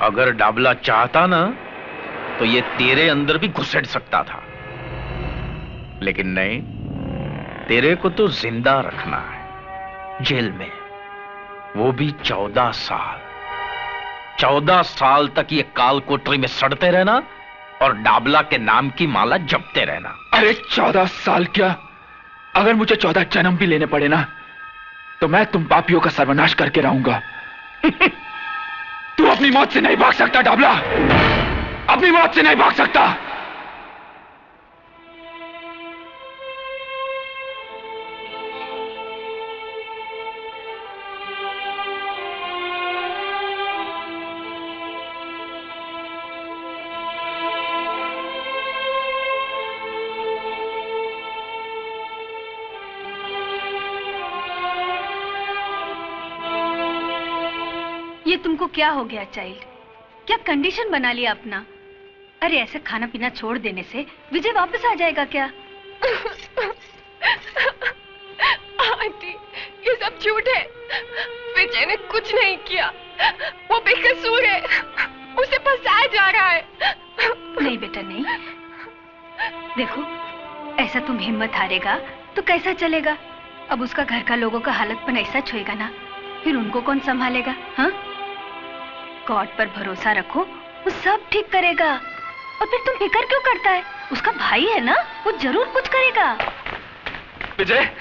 B: अगर डाबला चाहता ना तो ये तेरे अंदर भी घुसेड़ सकता था, लेकिन नहीं, तेरे को तो जिंदा रखना है जेल में, वो भी 14 साल। 14 साल तक ये काल कोठरी में सड़ते रहना और डाबला के नाम की माला जपते रहना।
A: अरे 14 साल क्या, अगर मुझे 14 जन्म भी लेने पड़े ना तो मैं तुम पापियों का सर्वनाश करके रहूंगा। तू अपनी मौत से नहीं भाग सकता डाबला, अपनी मौत से नहीं भाग सकता।
E: ये
N: तुमको क्या हो गया चाइल्ड? क्या कंडीशन बना लिया अपना? अरे ऐसे खाना पीना छोड़ देने से विजय वापस आ जाएगा क्या?
I: आंटी, ये सब झूठ है। विजय ने कुछ नहीं किया, वो बेकसूर है, उसे फंसाया जा रहा है।
N: नहीं बेटा नहीं, देखो ऐसा तुम हिम्मत हारेगा तो कैसा चलेगा? अब उसका घर का लोगों का हालतपन ऐसा छुएगा ना, फिर उनको कौन संभालेगा? हाँ, गॉड पर भरोसा रखो, वो सब ठीक करेगा। और फिर तुम फिक्र क्यों करता है? उसका भाई है ना, वो जरूर कुछ करेगा।
C: विजय,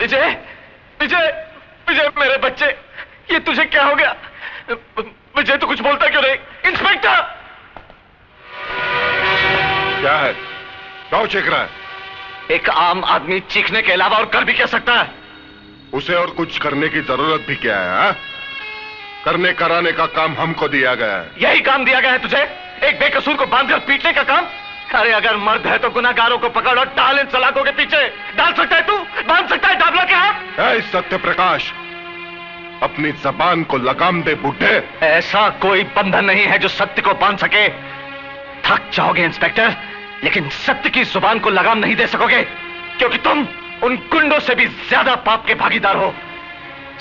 C: विजय, विजय, विजय, मेरे बच्चे, ये तुझे क्या हो गया? विजय तू कुछ बोलता क्यों नहीं? इंस्पेक्टर!
D: क्या है? क्यों चीख रहा है?
C: एक आम आदमी चीखने के अलावा और कर भी क्या सकता है?
D: उसे और कुछ करने की जरूरत भी क्या है? हा? करने कराने का काम हमको दिया गया है।
C: यही काम दिया गया है तुझे? एक बेकसूर को बांधकर पीटने का काम? अरे अगर मर्द है तो गुनाहगारों को पकड़ और डाल इन सलाखों के पीछे। डाल सकता है तू? बांध सकता है डाबला के हाथ?
D: सत्य प्रकाश, अपनी जबान को लगाम दे बुड्ढे।
C: ऐसा कोई बंधन नहीं है जो सत्य को बांध सके। थक जाओगे इंस्पेक्टर, लेकिन सत्य की जुबान को लगाम नहीं दे सकोगे, क्योंकि तुम उन गुंडों से भी ज्यादा पाप के भागीदार हो।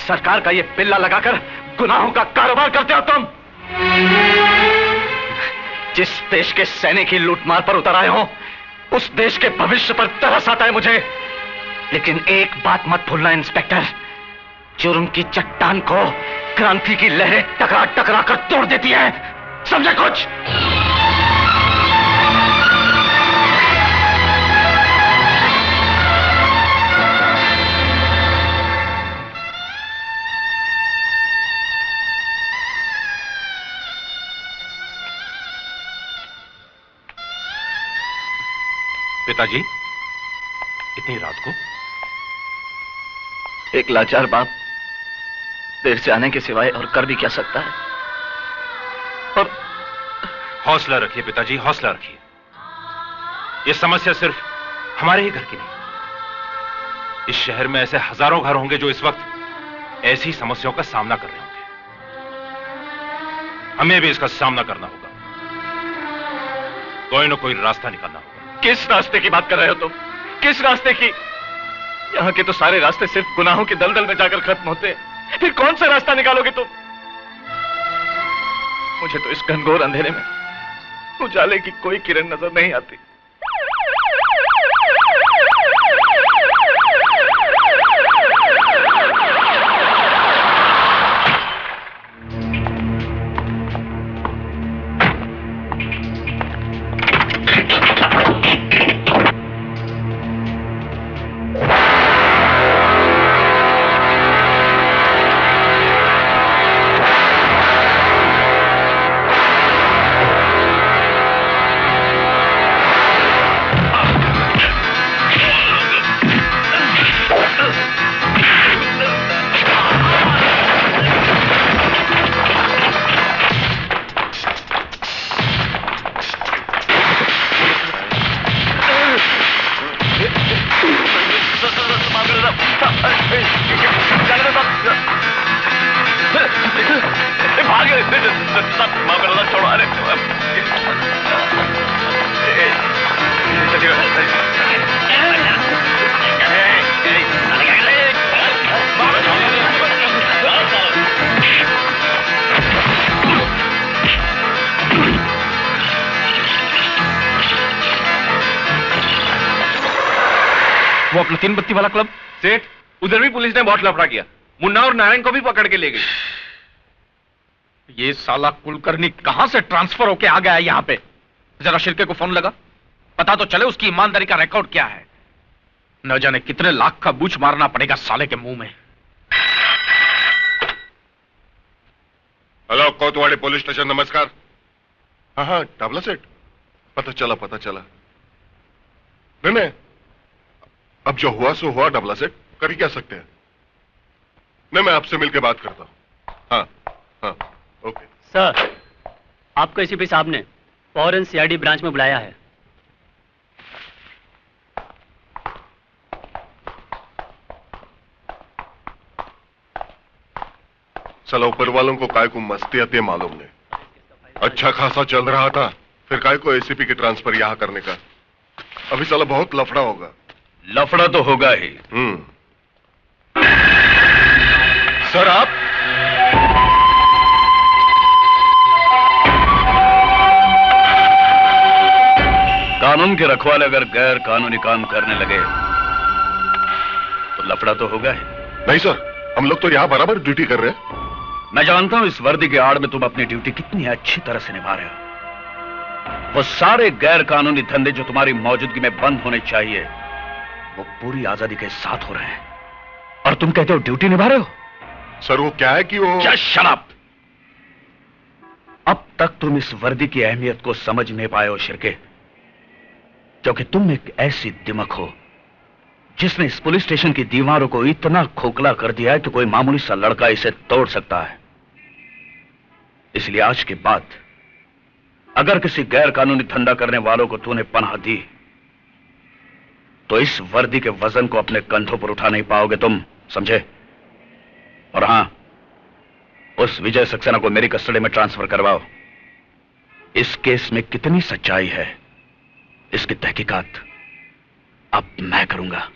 C: सरकार का ये पिल्ला लगाकर गुनाहों का कारोबार करते हो तुम। जिस देश के सैनिक की लूटमार पर उतर आए हो, उस देश के भविष्य पर तरस आता है मुझे। लेकिन एक बात मत भूलना इंस्पेक्टर, जुर्म की चट्टान को क्रांति की लहरें टकरा टकरा कर तोड़ देती है। समझे कुछ?
M: पिताजी, इतनी रात को?
C: एक लाचार बाप देर से आने के सिवाय और कर भी क्या सकता है? और
M: हौसला रखिए पिताजी, हौसला रखिए। यह समस्या सिर्फ हमारे ही घर की नहीं, इस शहर में ऐसे हजारों घर होंगे जो इस वक्त ऐसी समस्याओं का सामना कर रहे होंगे। हमें भी इसका सामना करना होगा, कोई ना कोई रास्ता निकालना होगा।
C: किस रास्ते की बात कर रहे हो तुम? किस रास्ते की? यहाँ के तो सारे रास्ते सिर्फ गुनाहों की दलदल में जाकर खत्म होते हैं। फिर कौन सा रास्ता निकालोगे तुम? मुझे तो इस घनघोर अंधेरे में उजाले की कोई किरण नजर नहीं आती।
B: वो अपना 3 बत्ती वाला क्लब सेठ, उधर भी पुलिस ने बहुत लफड़ा किया। मुन्ना और नारायण को भी पकड़ के ले गई। ये साला कुलकर्णी कहां से ट्रांसफर होके आ गया है यहां पे? जरा शिर्के को फोन लगा, पता तो चले उसकी ईमानदारी का रिकॉर्ड क्या है। न जाने कितने लाख का बूझ मारना पड़ेगा साले के मुंह में।
D: हेलो, कोतवाली पुलिस स्टेशन, नमस्कार। हाँ हाँ, डाबला सेठ, पता चला। नहीं, अब जो हुआ सो हुआ डाबला सेठ, कर ही क्या सकते हैं। नहीं, मैं आपसे मिलकर बात करता हूं। हाँ, ओके।
O: सर, आपको एसीपी साहब ने फौरन सीआईडी ब्रांच में बुलाया है।
D: साला ऊपर वालों को काय को मस्ती आती है मालूम नहीं। अच्छा खासा चल रहा था, फिर काय को एसीपी के ट्रांसफर यहां करने का। अभी साला बहुत लफड़ा होगा।
B: लफड़ा तो होगा ही।
D: सर आप
B: कानून के रखवाले अगर गैर कानूनी काम करने लगे तो लफड़ा तो होगा ही।
D: नहीं सर, हम लोग तो यहाँ बराबर ड्यूटी कर रहे हैं।
B: मैं जानता हूं इस वर्दी के आड़ में तुम अपनी ड्यूटी कितनी अच्छी तरह से निभा रहे हो। वो सारे गैर कानूनी धंधे जो तुम्हारी मौजूदगी में बंद होने चाहिए वो पूरी आजादी के साथ हो रहे हैं, और तुम कहते हो ड्यूटी निभा रहे हो।
D: सर वो क्या है कि वो
B: क्या शराब। अब तक तुम इस वर्दी की अहमियत को समझ नहीं पाए हो शिरके, क्योंकि तुम एक ऐसी दिमक हो जिसने इस पुलिस स्टेशन की दीवारों को इतना खोखला कर दिया है कि कोई मामूली सा लड़का इसे तोड़ सकता है। इसलिए आज के बाद अगर किसी गैर कानूनी धंधा करने वालों को तूने पनाह दी तो इस वर्दी के वजन को अपने कंधों पर उठा नहीं पाओगे तुम, समझे। और हां, उस विजय सक्सेना को मेरी कस्टडी में ट्रांसफर करवाओ। इस केस में कितनी सच्चाई है इसकी तहकीकात अब मैं करूंगा।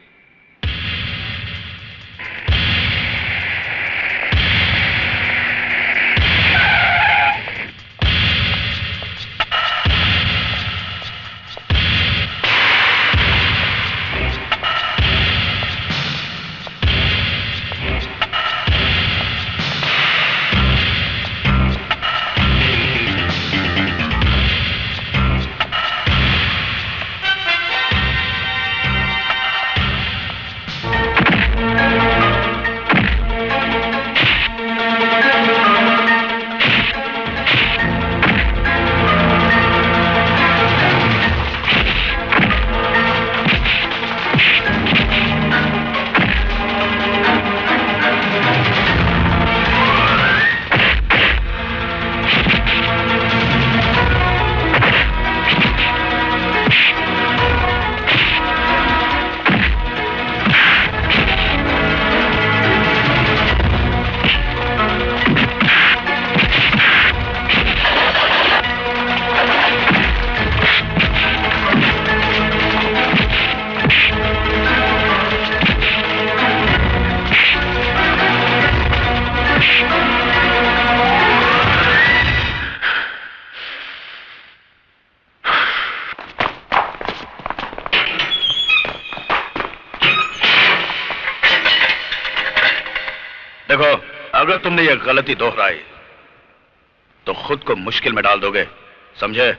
B: अगर तुमने यह गलती दोहराई तो खुद को मुश्किल में डाल दोगे, समझे।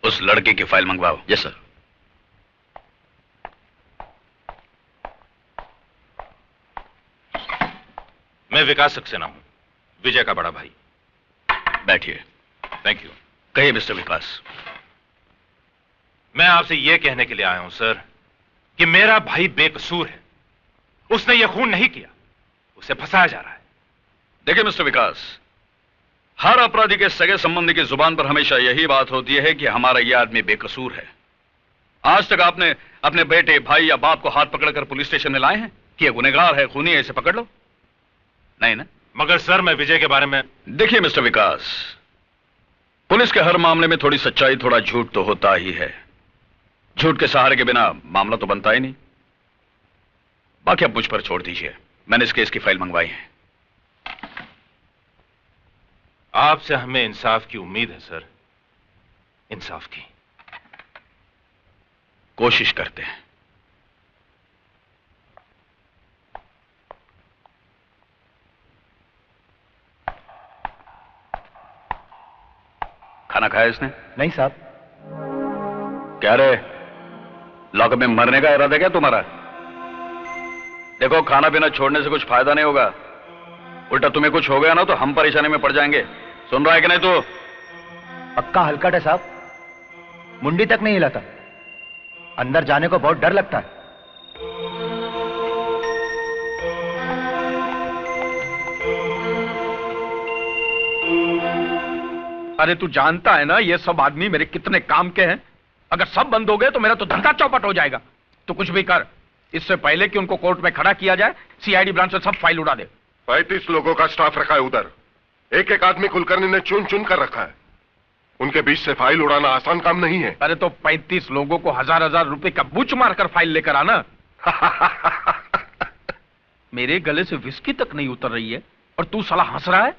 B: उस लड़के की फाइल मंगवाओ। Yes sir.
M: मैं विकास सक्सेना हूं, विजय का बड़ा भाई।
B: बैठिए।
M: Thank you.
B: कहिए मिस्टर विकास।
M: मैं आपसे यह कहने के लिए आया हूं सर कि मेरा भाई बेकसूर है। उसने यह खून नहीं किया, उसे फंसाया जा रहा है।
B: देखिए मिस्टर विकास, हर अपराधी के सगे संबंधी की जुबान पर हमेशा यही बात होती है कि हमारा यह आदमी बेकसूर है। आज तक आपने अपने बेटे, भाई या बाप को हाथ पकड़कर पुलिस स्टेशन में लाए हैं कि यह गुनहगार है, खूनी है, इसे पकड़ लो? नहीं ना।
M: मगर सर मैं विजय के बारे में।
B: देखिए मिस्टर विकास, पुलिस के हर मामले में थोड़ी सच्चाई, थोड़ा झूठ तो होता ही है। झूठ के सहारे के बिना मामला तो बनता ही नहीं। बाकी अब मुझ पर छोड़ दीजिए, मैंने इस केस की फाइल मंगवाई है।
M: आपसे हमें इंसाफ की उम्मीद है सर, इंसाफ की।
B: कोशिश करते हैं। खाना खाया इसने?
K: नहीं साहब।
B: क्या रे, लॉकअप में मरने का इरादा क्या तुम्हारा? देखो, खाना पीना छोड़ने से कुछ फायदा नहीं होगा, उल्टा तुम्हें कुछ हो गया ना तो हम परेशानी में पड़ जाएंगे। सुन रहा है कि नहीं तू?
K: पक्का हलकट है साहब, मुंडी तक नहीं हिलाता। अंदर जाने को बहुत डर लगता है।
B: अरे तू जानता है ना ये सब आदमी मेरे कितने काम के हैं। अगर सब बंद हो गए तो मेरा तो धंधा चौपट हो जाएगा। तो कुछ भी कर, इससे पहले कि उनको कोर्ट में खड़ा किया जाए, सीआईडी ब्रांच से सब फाइल उड़ा दे।
D: 35 लोगों का स्टाफ रखा है उधर, एक एक आदमी कुलकर्णी ने चुन चुन कर रखा है। उनके बीच से फाइल उड़ाना आसान काम नहीं है।
B: अरे तो 35 लोगों को हजार रुपए का बुच मारकर फाइल लेकर आना। मेरे गले से विस्की तक नहीं उतर रही है और तू साला हंस रहा है।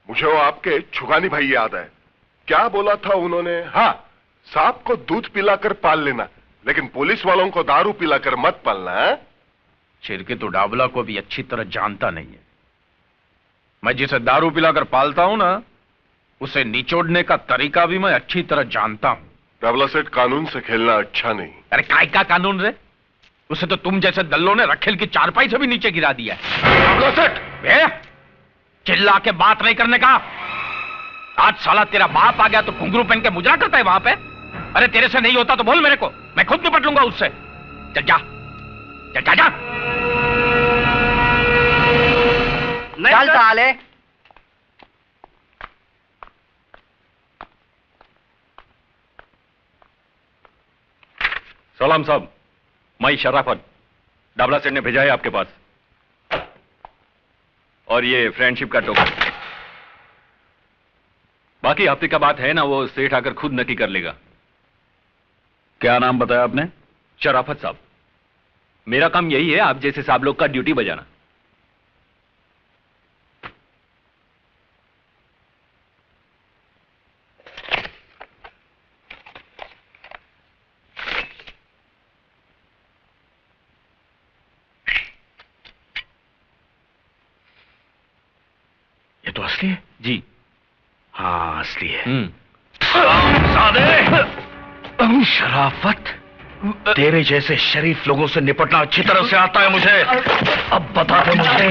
D: मुझे वो आपके छुगानी भाई याद है, क्या बोला था उन्होंने? हाँ, सांप को दूध पिलाकर पाल लेना, लेकिन पुलिस वालों को दारू पिलाकर मत पालना।
B: चिरके तो डाबला को भी अच्छी तरह जानता नहीं है। मैं जिसे दारू पिलाकर पालता हूं ना, उसे निचोड़ने का तरीका भी मैं अच्छी तरह जानता हूं।
D: डाबला सेठ, कानून से खेलना अच्छा नहीं।
B: अरे काय का कानून रे? उसे तो तुम जैसे दल्लों ने रखेल की चारपाई से भी नीचे गिरा दिया है। डाबला सेठ, चिल्ला के बात नहीं करने का। आज साला तेरा बाप आ गया तो घुंघरू पहन के मुजरा करता है वहां पे। अरे तेरे से नहीं होता तो बोल मेरे को, मैं खुद निपट लूंगा उससे। चल जा, चल जा, जा।
F: चल साले।
C: सलाम साहब, मैं शराफत, डाबला सेठ ने भेजा है आपके पास। और ये फ्रेंडशिप का टोकन। बाकी हफ्ते का बात है ना, वो सेठ आकर खुद नक्की कर लेगा। क्या नाम बताया आपने? शराफत साहब। मेरा काम यही है, आप जैसे साहब लोग का ड्यूटी बजाना।
B: ये तो असली है
C: जी।
B: हाँ, असली है।
C: शराफत, तेरे जैसे शरीफ लोगों से निपटना अच्छी तरह से आता है मुझे। अब बता दे मुझे,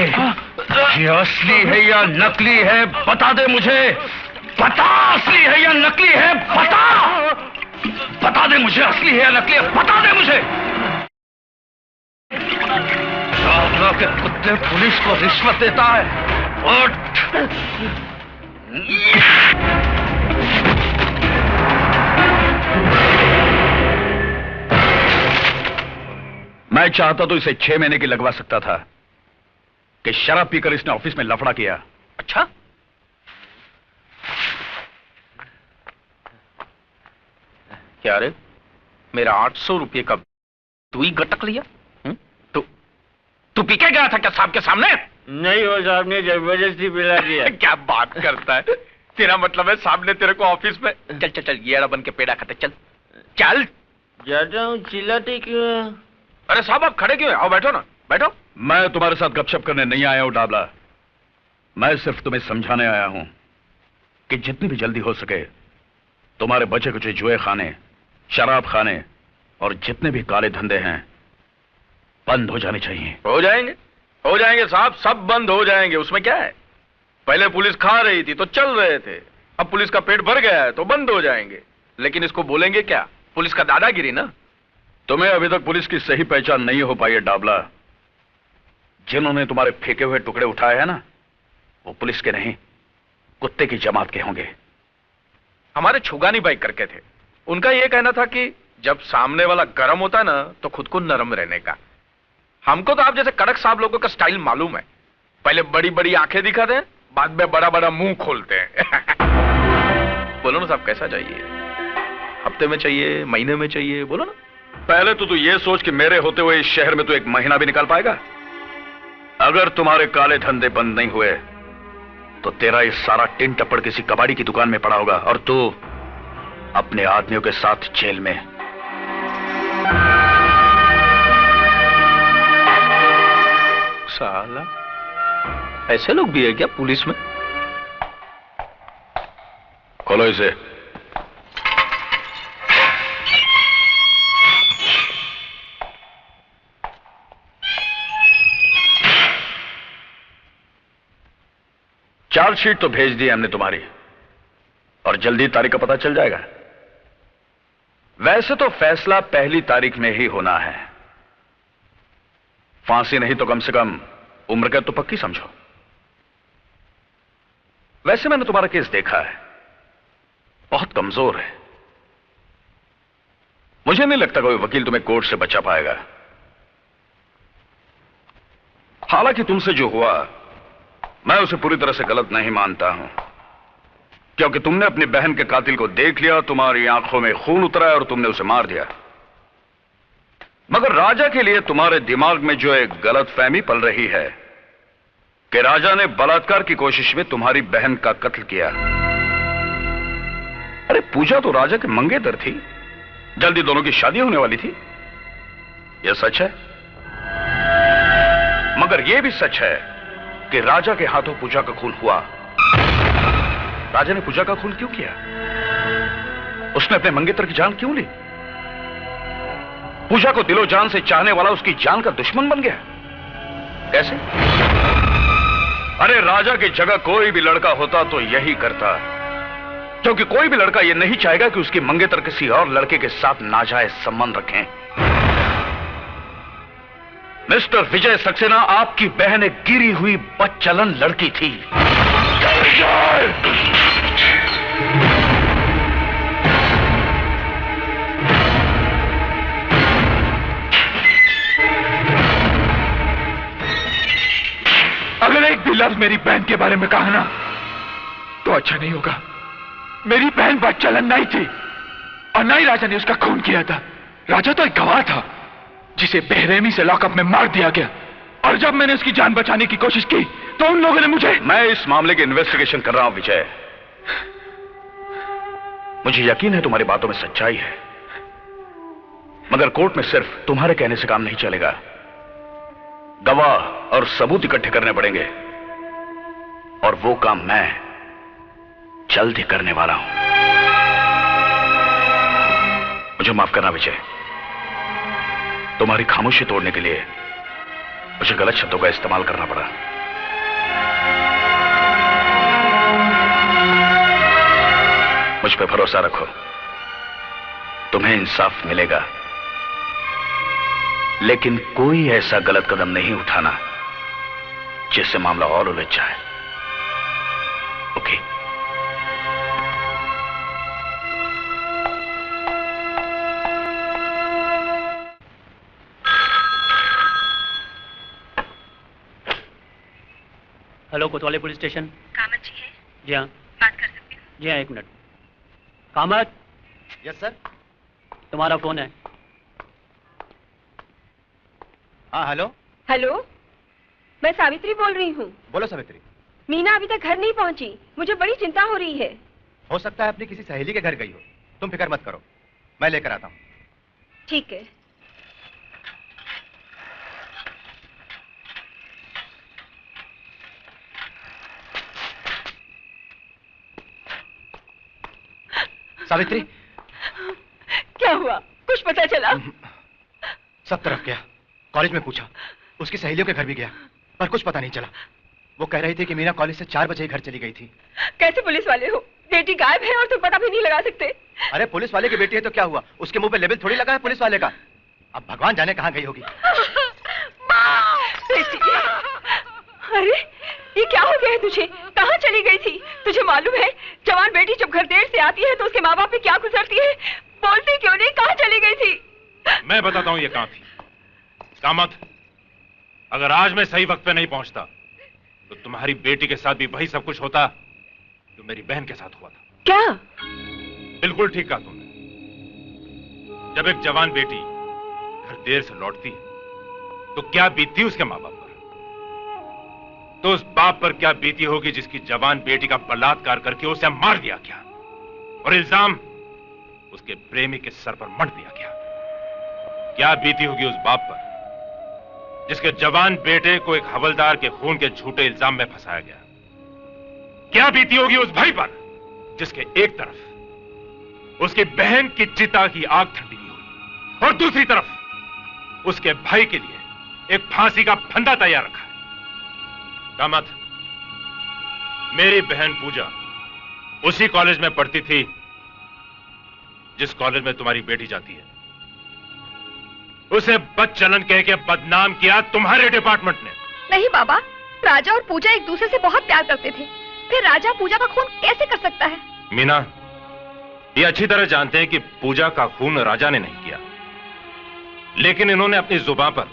C: ये असली है या नकली है? बता दे मुझे, बता, असली है या नकली है? बता दे मुझे, असली है या नकली है? बता दे मुझे। डाबला के कुत्ते पुलिस को रिश्वत देता है। उठ। मैं चाहता तो इसे 6 महीने की लगवा सकता था कि शराब पीकर इसने ऑफिस में लफड़ा किया।
B: अच्छा, क्या रे, मेरा 800 रुपये का तू ही गटक लिया? तू पी के गया था क्या साहब के सामने?
F: नहीं, वो साहब ने जबरदस्ती पिला दिया।
B: क्या बात करता है? तेरा मतलब है साहब ने तेरे को ऑफिस में? चल चल चल, ये बन के पेड़ा खाते, चल चल।
F: जाता हूँ, चिल्लाते क्यों?
B: अरे साहब आप खड़े क्यों हैं? आओ बैठो ना, बैठो।
C: मैं तुम्हारे साथ गपशप करने नहीं आया हूं डाबला, मैं सिर्फ तुम्हें समझाने आया हूं कि जितनी भी जल्दी हो सके तुम्हारे बचे कुछ जुए खाने, शराब खाने और जितने भी काले धंधे हैं बंद हो जाने चाहिए।
B: हो जाएंगे साहब, सब बंद हो जाएंगे, उसमें क्या है? पहले पुलिस खा रही थी तो चल रहे थे, अब पुलिस का पेट भर गया है तो बंद हो जाएंगे। लेकिन इसको बोलेंगे क्या? पुलिस का दादागिरी ना।
C: तुम्हें अभी तक पुलिस की सही पहचान नहीं हो पाई है डाबला। जिन्होंने तुम्हारे फेंके हुए टुकड़े उठाए हैं ना, वो पुलिस के नहीं, कुत्ते की जमात के होंगे।
B: हमारे छुगानी भाई करके थे, उनका यह कहना था कि जब सामने वाला गर्म होता है ना तो खुद को नरम रहने का। हमको तो आप जैसे कड़क साहब लोगों का स्टाइल मालूम है, पहले बड़ी बड़ी आंखें दिखाते हैं, बाद में बड़ा बड़ा मुंह खोलते हैं। बोलो ना साहब, कैसा चाहिए? हफ्ते में चाहिए, महीने में चाहिए? बोलो ना।
C: पहले तो तू ये सोच कि मेरे होते हुए इस शहर में तू एक महीना भी निकाल पाएगा? अगर तुम्हारे काले धंधे बंद नहीं हुए तो तेरा ये सारा टिन टप्पड़ किसी कबाड़ी की दुकान में पड़ा होगा और तू अपने आदमियों के साथ जेल में।
B: साला, ऐसे लोग भी है क्या पुलिस में?
C: खोलो इसे। चार्जशीट तो भेज दी हमने तुम्हारी और जल्दी तारीख का पता चल जाएगा। वैसे तो फैसला पहली तारीख में ही होना है, फांसी नहीं तो कम से कम उम्र कैद तो पक्की समझो। वैसे मैंने तुम्हारा केस देखा है, बहुत कमजोर है।
B: मुझे नहीं लगता कोई वकील तुम्हें कोर्ट से बचा पाएगा। हालांकि तुमसे जो हुआ मैं उसे पूरी तरह से गलत नहीं मानता हूं, क्योंकि तुमने अपनी बहन के कातिल को देख लिया, तुम्हारी आंखों में खून उतरा और तुमने उसे मार दिया। मगर राजा के लिए तुम्हारे दिमाग में जो एक गलतफहमी पल रही है कि राजा ने बलात्कार की कोशिश में तुम्हारी बहन का कत्ल किया। अरे पूजा तो राजा के मंगेतर थी, जल्दी दोनों की शादी होने वाली थी। यह सच है, मगर यह भी सच है कि राजा के हाथों पूजा का खून हुआ। राजा ने पूजा का खून क्यों किया? उसने अपने मंगेतर की जान क्यों ली? पूजा को दिलो जान से चाहने वाला उसकी जान का दुश्मन बन गया। कैसे? अरे राजा की जगह कोई भी लड़का होता तो यही करता, क्योंकि कोई भी लड़का यह नहीं चाहेगा कि उसकी मंगेतर किसी और लड़के के साथ नाजायज संबंध रखें। मिस्टर विजय सक्सेना, आपकी बहन एक गिरी हुई बदचलन लड़की थी।
A: अगर एक भी लफ्ज मेरी बहन के बारे में कहा ना तो अच्छा नहीं होगा। मेरी बहन बदचलन नहीं थी और ना ही राजा ने उसका खून किया था। राजा तो एक गवाह था जिसे बेरहमी से लॉकअप में मार दिया गया, और जब मैंने उसकी जान बचाने की कोशिश की तो उन लोगों ने मुझे।
B: मैं इस मामले की इन्वेस्टिगेशन कर रहा हूं विजय। मुझे यकीन है तुम्हारी बातों में सच्चाई है, मगर कोर्ट में सिर्फ तुम्हारे कहने से काम नहीं चलेगा। गवाह और सबूत इकट्ठे करने पड़ेंगे, और वो काम मैं जल्द ही करने वाला हूं। मुझे माफ करना विजय, तुम्हारी खामोशी तोड़ने के लिए मुझे गलत शब्दों का इस्तेमाल करना पड़ा। मुझ पे भरोसा रखो, तुम्हें इंसाफ मिलेगा, लेकिन कोई ऐसा गलत कदम नहीं उठाना जिससे मामला और उलझ जाए। ओके?
O: हेलो, कोतवाली पुलिस स्टेशन।
H: कामत जी है?
O: जी हाँ।
H: बात कर सकती हूँ?
O: जी हाँ, एक मिनट। कामत।
K: Yes sir.
O: तुम्हारा फोन है।
K: हाँ हेलो।
E: हेलो, मैं सावित्री बोल रही हूँ।
K: बोलो सावित्री।
E: मीना अभी तक घर नहीं पहुँची, मुझे बड़ी चिंता हो रही है।
K: हो सकता है अपनी किसी सहेली के घर गई हो, तुम फिक्र मत करो, मैं लेकर आता हूँ।
E: ठीक है।
K: सावित्री,
E: क्या हुआ? कुछ पता चला?
K: सब तरफ गया, कॉलेज में पूछा, उसकी सहेलियों के घर भी गया, पर कुछ पता नहीं चला। वो कह रही थी कि मीना कॉलेज से 4 बजे घर चली गई थी।
E: कैसे पुलिस वाले हो? बेटी गायब है और तुम पता भी नहीं लगा सकते?
K: अरे पुलिस वाले की बेटी है तो क्या हुआ, उसके मुंह पे लेबल थोड़ी लगा है पुलिस वाले का। अब भगवान जाने कहाँ गई होगी।
E: बेटी, अरे ये क्या हो गया है तुझे? कहाँ चली गई थी? तुझे मालूम है जवान बेटी जब घर देर से आती है तो उसके माँ बाप पे क्या गुजरती है? बोलती क्यों नहीं? कहाँ चली गई थी?
M: मैं बताता हूँ ये कहाँ थी। कामत, अगर आज मैं सही वक्त पे नहीं पहुंचता तो तुम्हारी बेटी के साथ भी वही सब कुछ होता जो मेरी बहन के साथ हुआ था।
E: क्या?
M: बिल्कुल ठीक कहा तुमने। जब एक जवान बेटी घर देर से लौटती है तो क्या बीतती उसके माँ बाप पर, तो उस बाप पर क्या बीती होगी जिसकी जवान बेटी का बलात्कार करके उसे मार दिया गया और इल्जाम उसके प्रेमी के सर पर मढ़ दिया गया। क्या बीती होगी उस बाप पर जिसके जवान बेटे को एक हवलदार के खून के झूठे इल्जाम में फंसाया गया। क्या बीती होगी उस भाई पर जिसके एक तरफ उसकी बहन की चिता की आग ठंडी हुई और दूसरी तरफ उसके भाई के लिए एक फांसी का फंदा तैयार रखा है। कामत, मेरी बहन पूजा उसी कॉलेज में पढ़ती थी जिस कॉलेज में तुम्हारी बेटी जाती है। उसे बदचलन कह के बदनाम किया तुम्हारे डिपार्टमेंट ने।
H: नहीं बाबा, राजा और पूजा एक दूसरे से बहुत प्यार करते थे, फिर राजा पूजा का खून कैसे कर सकता है?
M: मीना, ये अच्छी तरह जानते हैं कि पूजा का खून राजा ने नहीं किया, लेकिन इन्होंने अपनी जुबान पर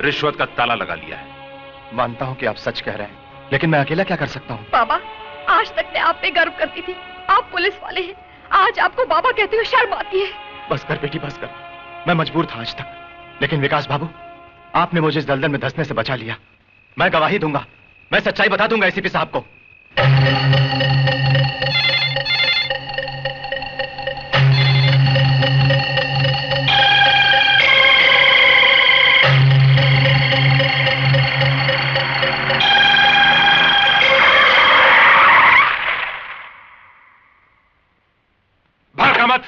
M: रिश्वत का ताला लगा लिया है।
C: मानता हूं कि आप सच कह रहे हैं, लेकिन मैं अकेला क्या कर सकता हूं?
P: बाबा, आज तक मैं आप पे गर्व करती थी। आप पुलिस वाले हैं, आज आपको बाबा कहते हुए शर्म आती है।
C: बस कर बेटी, बस कर। मैं मजबूर था आज तक, लेकिन विकास बाबू, आपने मुझे इस दलदल में धंसने से बचा लिया। मैं गवाही दूंगा, मैं सच्चाई बता दूंगा एसीपी साहब को।
M: भागा मत।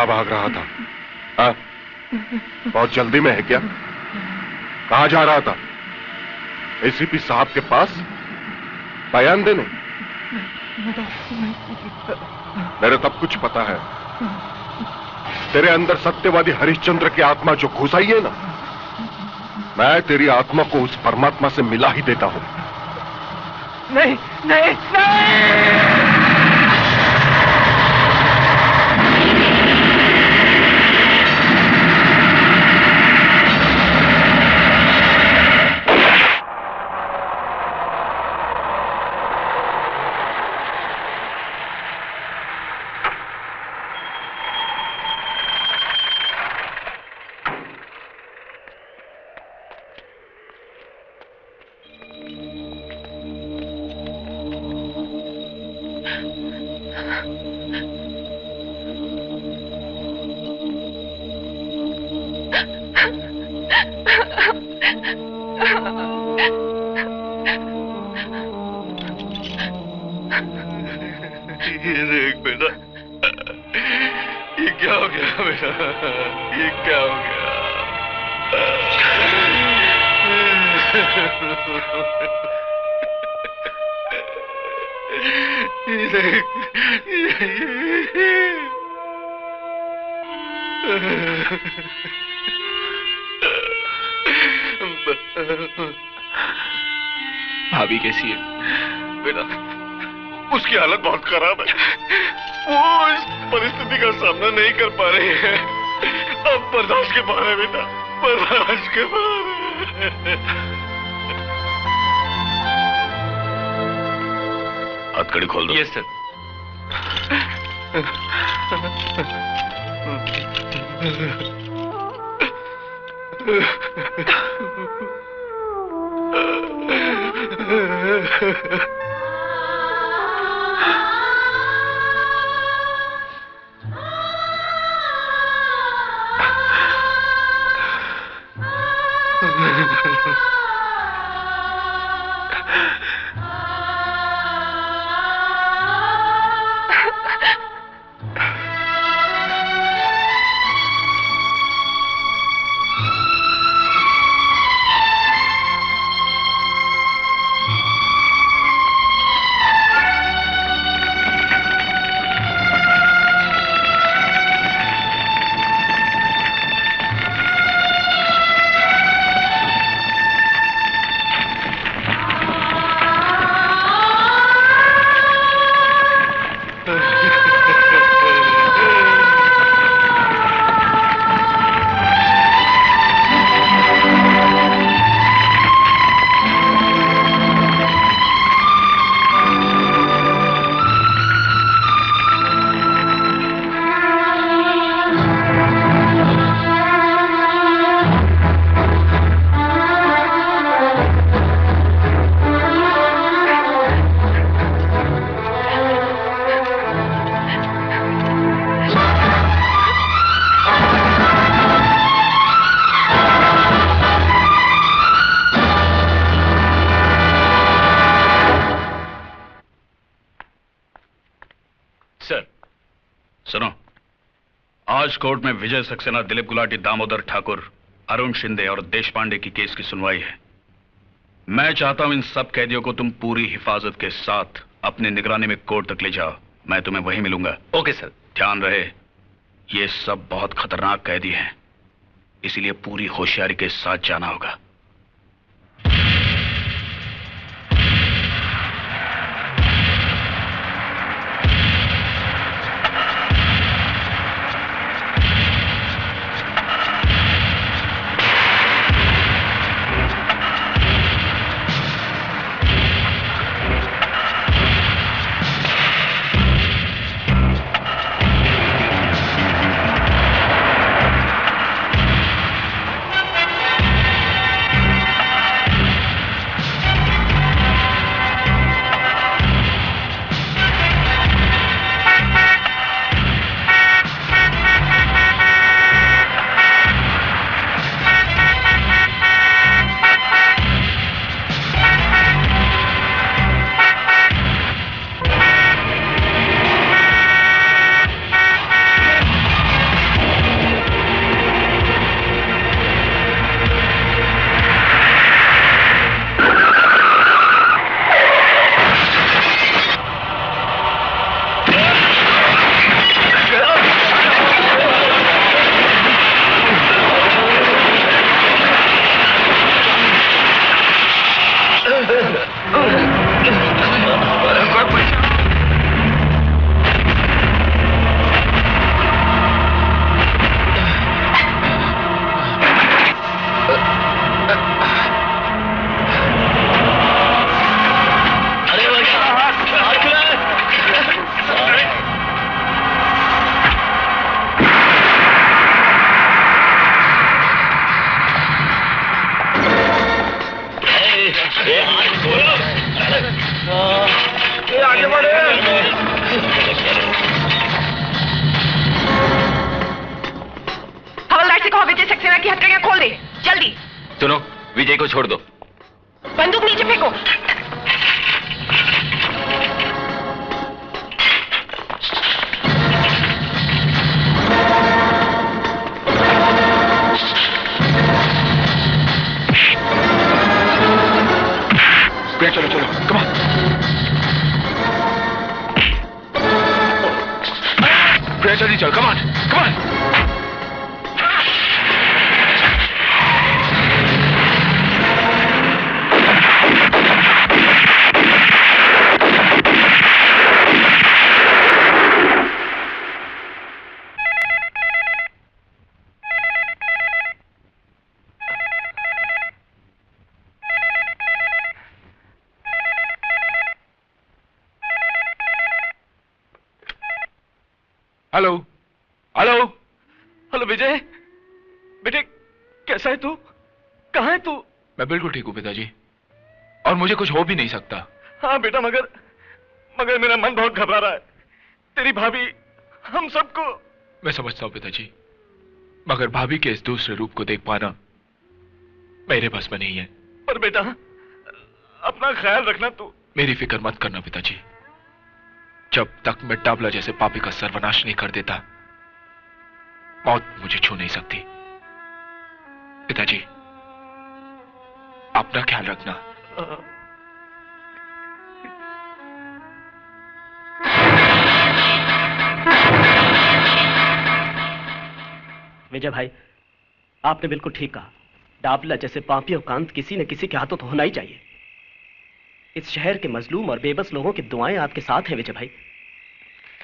D: भाग रहा था? हाँ? बहुत जल्दी में है क्या? कहां जा रहा था? एसीपी साहब के पास बयान देने? मेरे सब कुछ पता है। तेरे अंदर सत्यवादी हरिश्चंद्र की आत्मा जो घुस आई है ना, मैं तेरी आत्मा को उस परमात्मा से मिला ही देता हूं।
F: नहीं नहीं नहीं।
A: भाभी कैसी है?
D: बेटा, उसकी हालत बहुत खराब है। वो इस परिस्थिति का सामना नहीं कर पा रही है। अब बर्दाश्त के बाहर है बेटा, बर्दाश्त के बाहर है।
B: हथकड़ी खोल दो।
A: Yes sir.
Q: सर। सुनो, आज कोर्ट में विजय सक्सेना, दिलीप गुलाटी, दामोदर ठाकुर, अरुण शिंदे और देश पांडे की केस की सुनवाई है। मैं चाहता हूं इन सब कैदियों को तुम पूरी हिफाजत के साथ अपनी निगरानी में कोर्ट तक ले जाओ। मैं तुम्हें वहीं मिलूंगा।
C: Okay sir.
Q: ध्यान रहे, ये सब बहुत खतरनाक कैदी हैं, इसीलिए पूरी होशियारी के साथ जाना होगा।
E: हवलदार से कहो विजय सक्सेना की हथकड़ियां खोल दे, जल्दी।
R: सुनो, विजय को छोड़ दो।
E: बंदूक नीचे फेंको।
A: चलो चलो, कम ऑन। प्रिया जल्दी चल, come on, come on. Hello hello
F: hello Vijay, बेटे कैसा है तू? कहाँ है तू?
A: मैं बिल्कुल ठीक हूँ पिताजी, और मुझे कुछ हो भी नहीं सकता।
F: हाँ बेटा, मगर मेरा मन बहुत घबरा रहा है। तेरी भाभी हम सबको।
A: मैं समझता हूँ पिताजी, मगर भाभी के इस दूसरे रूप को देख पाना मेरे बस में नहीं है।
F: पर बेटा अपना ख्याल रखना तू।
A: मेरी फिक्र मत करना पिताजी, जब तक मैं डाबला जैसे पापी का सर्वनाश नहीं कर देता, मौत मुझे छू नहीं सकती। पिताजी अपना ख्याल रखना।
O: विजय भाई, आपने बिल्कुल ठीक कहा। डाबला जैसे पापियों का अंत किसी न किसी के हाथों तो होना ही चाहिए। इस शहर के मजलूम और बेबस लोगों की दुआएं आपके साथ हैं विजय भाई।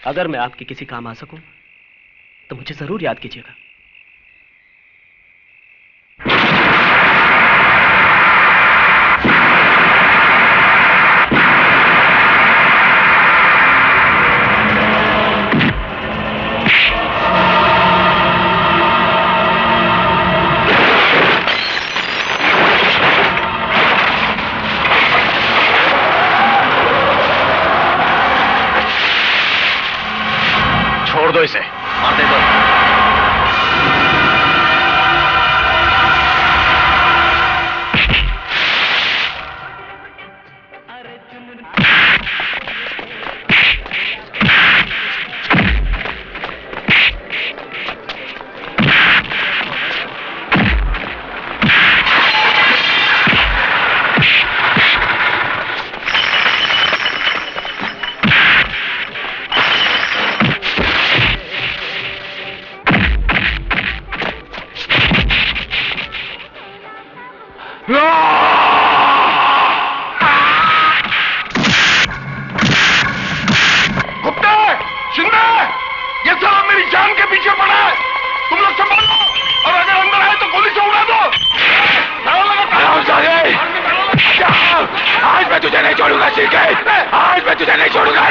O: अगर मैं आपके किसी काम आ सकूं तो मुझे जरूर याद कीजिएगा।
C: छोड़ दो इसे, मार दे दो।
A: नहीं छोड़ूंगा सिरके, आज मैं तुझे नहीं छोड़ूंगा।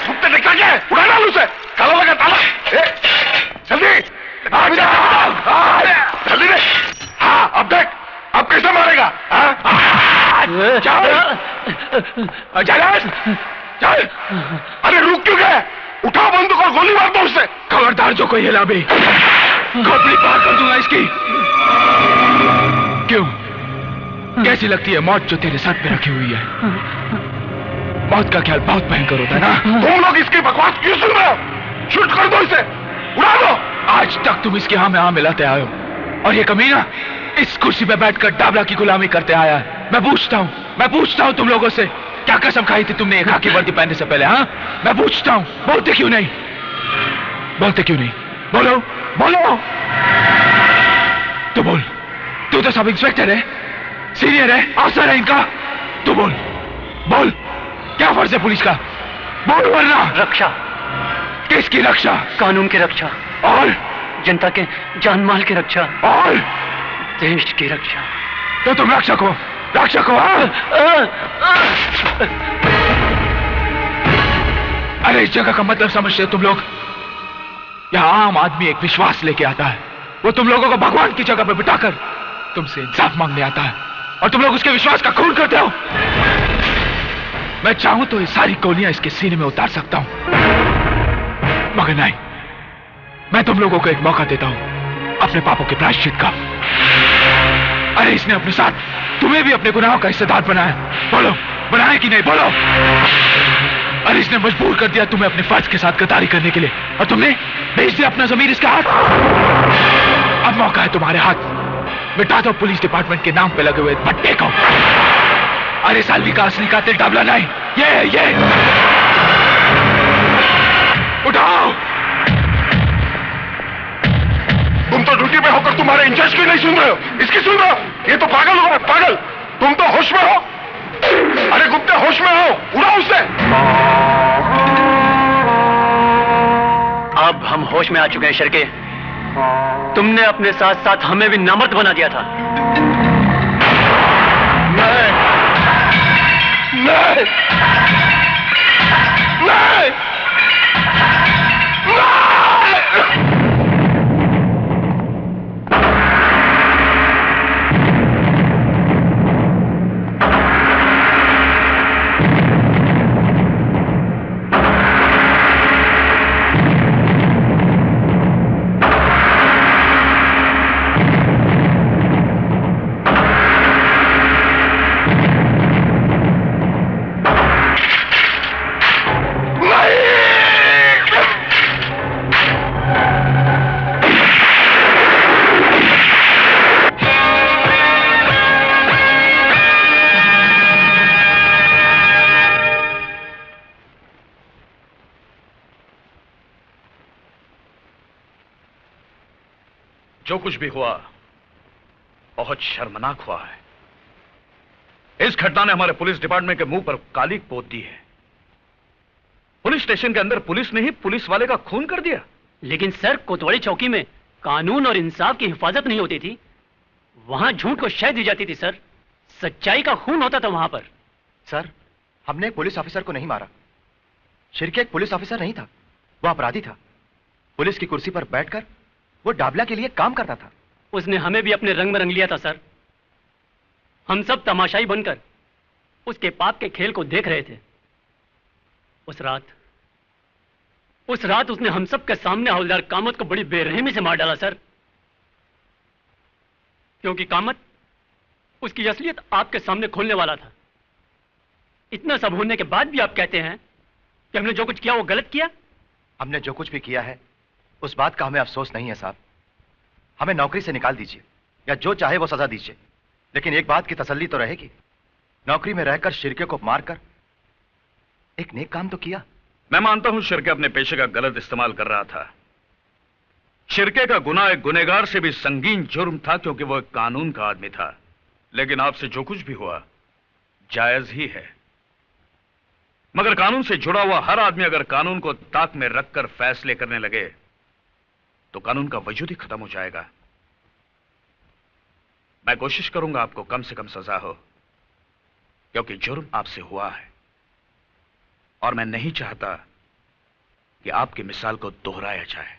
C: कुत्ते निकल गए, उड़ा डाल उसे, ताला लगा ताला। जल्दी जल्दी दे। हाँ अब देख, अब कैसे मारेगा? चल, अरे रुक क्यों गए? उठा बंदूक और गोली मार दो उससे।
A: खबरदार जो कोई हिला भी, खोपड़ी पार कर दूंगा इसकी। क्यों, कैसी लगती है मौत जो तेरे सर पे रखी हुई है? मौत का ख्याल बहुत भयंकर होता है ना?
C: तुम लोग इसकी बकवास क्यों सुन रहे हो? शूट कर दो इसे, उड़ा दो।
A: आज तक तुम इसके हाँ में हाँ मिलाते आए हो, और ये कमीना इस कुर्सी पे बैठकर डाबला की गुलामी करते आया है। मैं पूछता हूँ तुम लोगों से, क्या कसम खाई थी तुमने एक खाकी वर्दी पहनने से पहले? हाँ, मैं पूछता हूँ, बोलते क्यों नहीं? बोलो बोलो, तू बोल। तू तो सब इंस्पेक्टर है, सीनियर है, अफसर है इनका। तू बोल, क्या फर्ज है पुलिस का? बोल वरना।
K: रक्षा।
A: किसकी रक्षा?
K: कानून की रक्षा।
A: और
K: जनता के जान माल की रक्षा।
A: और
K: देश की रक्षा।
A: तो तुम रक्षक हो? अरे इस जगह का मतलब समझते हो तुम लोग? यहां आम आदमी एक विश्वास लेके आता है, वो तुम लोगों को भगवान की जगह पर बिठाकर तुमसे इंसाफ मांगने आता है, और तुम लोग उसके विश्वास का खून करते हो। मैं चाहूं तो ये सारी गोलियां इसके सीने में उतार सकता हूं, मगर नहीं, मैं तुम लोगों को एक मौका देता हूं अपने पापों के प्रायश्चित का। अरे इसने अपने साथ तुम्हें भी अपने गुनाहों का हिस्सेदार बनाया। बोलो, बनाया कि नहीं? बोलो। अरे इसने मजबूर कर दिया तुम्हें अपने फर्ज के साथ गद्दारी करने के लिए, और तुमने भेज दिया अपना ज़मीर इसका हाथ। अब मौका है तुम्हारे हाथ, मिटा दो पुलिस डिपार्टमेंट के नाम पे लगे हुए भट्टे को। अरे सालवी का असली कातिल डाबला नहीं, ये उठाओ।
C: तुम तो ड्यूटी पे होकर तुम्हारे इंचार्ज की नहीं सुन रहे हो, इसकी सुन रहे हो? ये तो पागल हो, पागल। तुम तो होश में हो। अरे गुप्ते, होश में हो, उड़ाओ उससे।
K: अब हम होश में आ चुके हैं शिरके। तुमने अपने साथ साथ हमें भी नामर्द बना दिया था।
C: नहीं।
Q: जो कुछ भी हुआ बहुत शर्मनाक हुआ है। इस घटना ने हमारे पुलिस डिपार्टमेंट के मुंह पर काली पोत दी है। पुलिस स्टेशन के अंदर पुलिस ने ही पुलिस वाले का खून कर दिया।
O: लेकिन सर, कोतवाली चौकी में कानून और इंसाफ की हिफाजत नहीं होती थी, वहां झूठ को शह दी जाती थी सर। सच्चाई का खून होता था वहां पर।
F: सर, हमने एक पुलिस ऑफिसर को नहीं मारा। शिरके एक पुलिस ऑफिसर नहीं था, वो अपराधी था। पुलिस की कुर्सी पर बैठकर वो डाबला के लिए काम करता था।
O: उसने हमें भी अपने रंग में रंग लिया था सर। हम सब तमाशाई बनकर उसके पाप के खेल को देख रहे थे। उस रात उसने हम सब के सामने हवलदार कामत को बड़ी बेरहमी से मार डाला सर। क्योंकि कामत उसकी असलियत आपके सामने खोलने वाला था। इतना सब होने के बाद भी आप कहते हैं कि हमने जो कुछ किया वो गलत किया।
F: हमने जो कुछ भी किया है उस बात का हमें अफसोस नहीं है साहब। हमें नौकरी से निकाल दीजिए या जो चाहे वो सजा दीजिए, लेकिन एक बात की तसल्ली तो रहेगी, नौकरी में रहकर शिरके को मारकर एक नेक काम तो किया।
Q: मैं मानता हूं शिरके अपने पेशे का गलत इस्तेमाल कर रहा था। शिरके का गुनाह एक गुनहगार से भी संगीन जुर्म था, क्योंकि वो एक कानून का आदमी था। लेकिन आपसे जो कुछ भी हुआ जायज ही है, मगर कानून से जुड़ा हुआ हर आदमी अगर कानून को ताक में रखकर फैसले करने लगे तो कानून का वजूद ही खत्म हो जाएगा। मैं कोशिश करूंगा आपको कम से कम सजा हो, क्योंकि जुर्म आपसे हुआ है और मैं नहीं चाहता कि आपकी मिसाल को दोहराया जाए।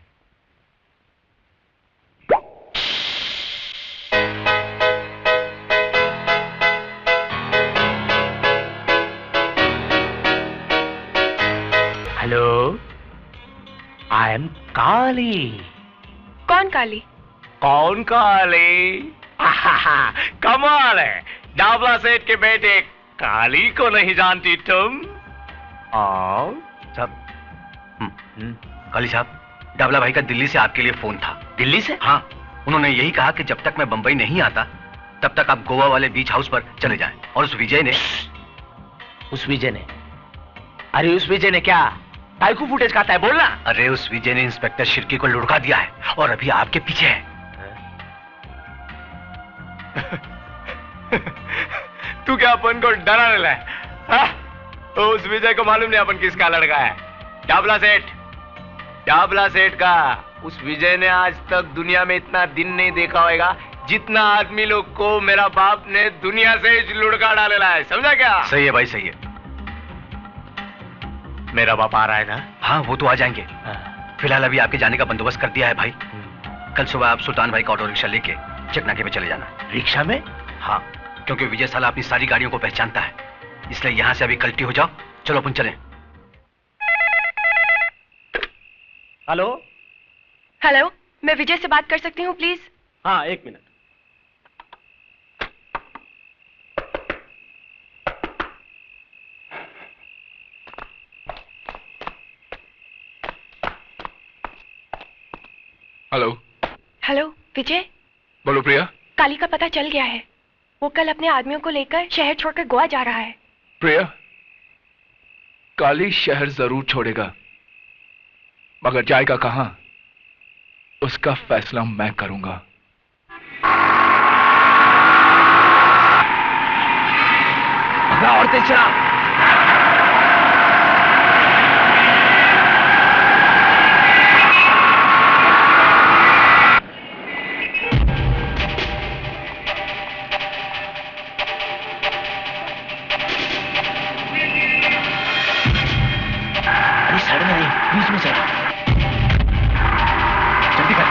F: हेलो, आई एम काली।
I: कौन काली?
F: कौन काली? कमाल है, डाबला सेठ के बेटे काली को नहीं जानती तुम? आओ सब।
K: काली साहब, डाबला भाई का दिल्ली से आपके लिए फोन था।
F: दिल्ली से?
K: हाँ, उन्होंने यही कहा कि जब तक मैं बंबई नहीं आता तब तक आप गोवा वाले बीच हाउस पर चले जाएं। और उस विजय ने
F: अरे उस विजय ने क्या टाइकू फुटेज खाता है, बोलना।
K: अरे उस विजय ने इंस्पेक्टर शिर्की को लुढ़का दिया है और अभी आपके पीछे है।
F: तू क्या अपन को डराने लगा? तो उस विजय को मालूम नहीं अपन किसका लड़का है। डाबला सेठ का उस विजय ने आज तक दुनिया में इतना दिन नहीं देखा होगा जितना आदमी लोग को मेरा बाप ने दुनिया से लुढ़का डालेला है, समझा क्या?
K: सही है भाई, सही है।
F: मेरा बाप आ रहा है ना?
K: हाँ, वो तो आ जाएंगे। फिलहाल अभी आपके जाने का बंदोबस्त कर दिया है भाई। कल सुबह आप सुल्तान भाई का ऑटो रिक्शा लेके चकनाके पे चले जाना।
F: रिक्शा में?
K: हाँ, क्योंकि विजय साला अपनी सारी गाड़ियों को पहचानता है, इसलिए यहां से अभी कल्टी हो जाओ। चलो अपन चलें।
O: हेलो
I: हेलो, मैं विजय से बात कर सकती हूँ प्लीज?
O: हाँ, एक मिनट।
A: हेलो।
I: हेलो विजय।
A: बोलो प्रिया।
I: काली का पता चल गया है, वो कल अपने आदमियों को लेकर शहर छोड़कर गोवा जा रहा है।
A: प्रिया, काली शहर जरूर छोड़ेगा, मगर जाएगा कहां उसका फैसला मैं करूंगा।
F: और तेज चला। बीच में चल, जल्दी कर।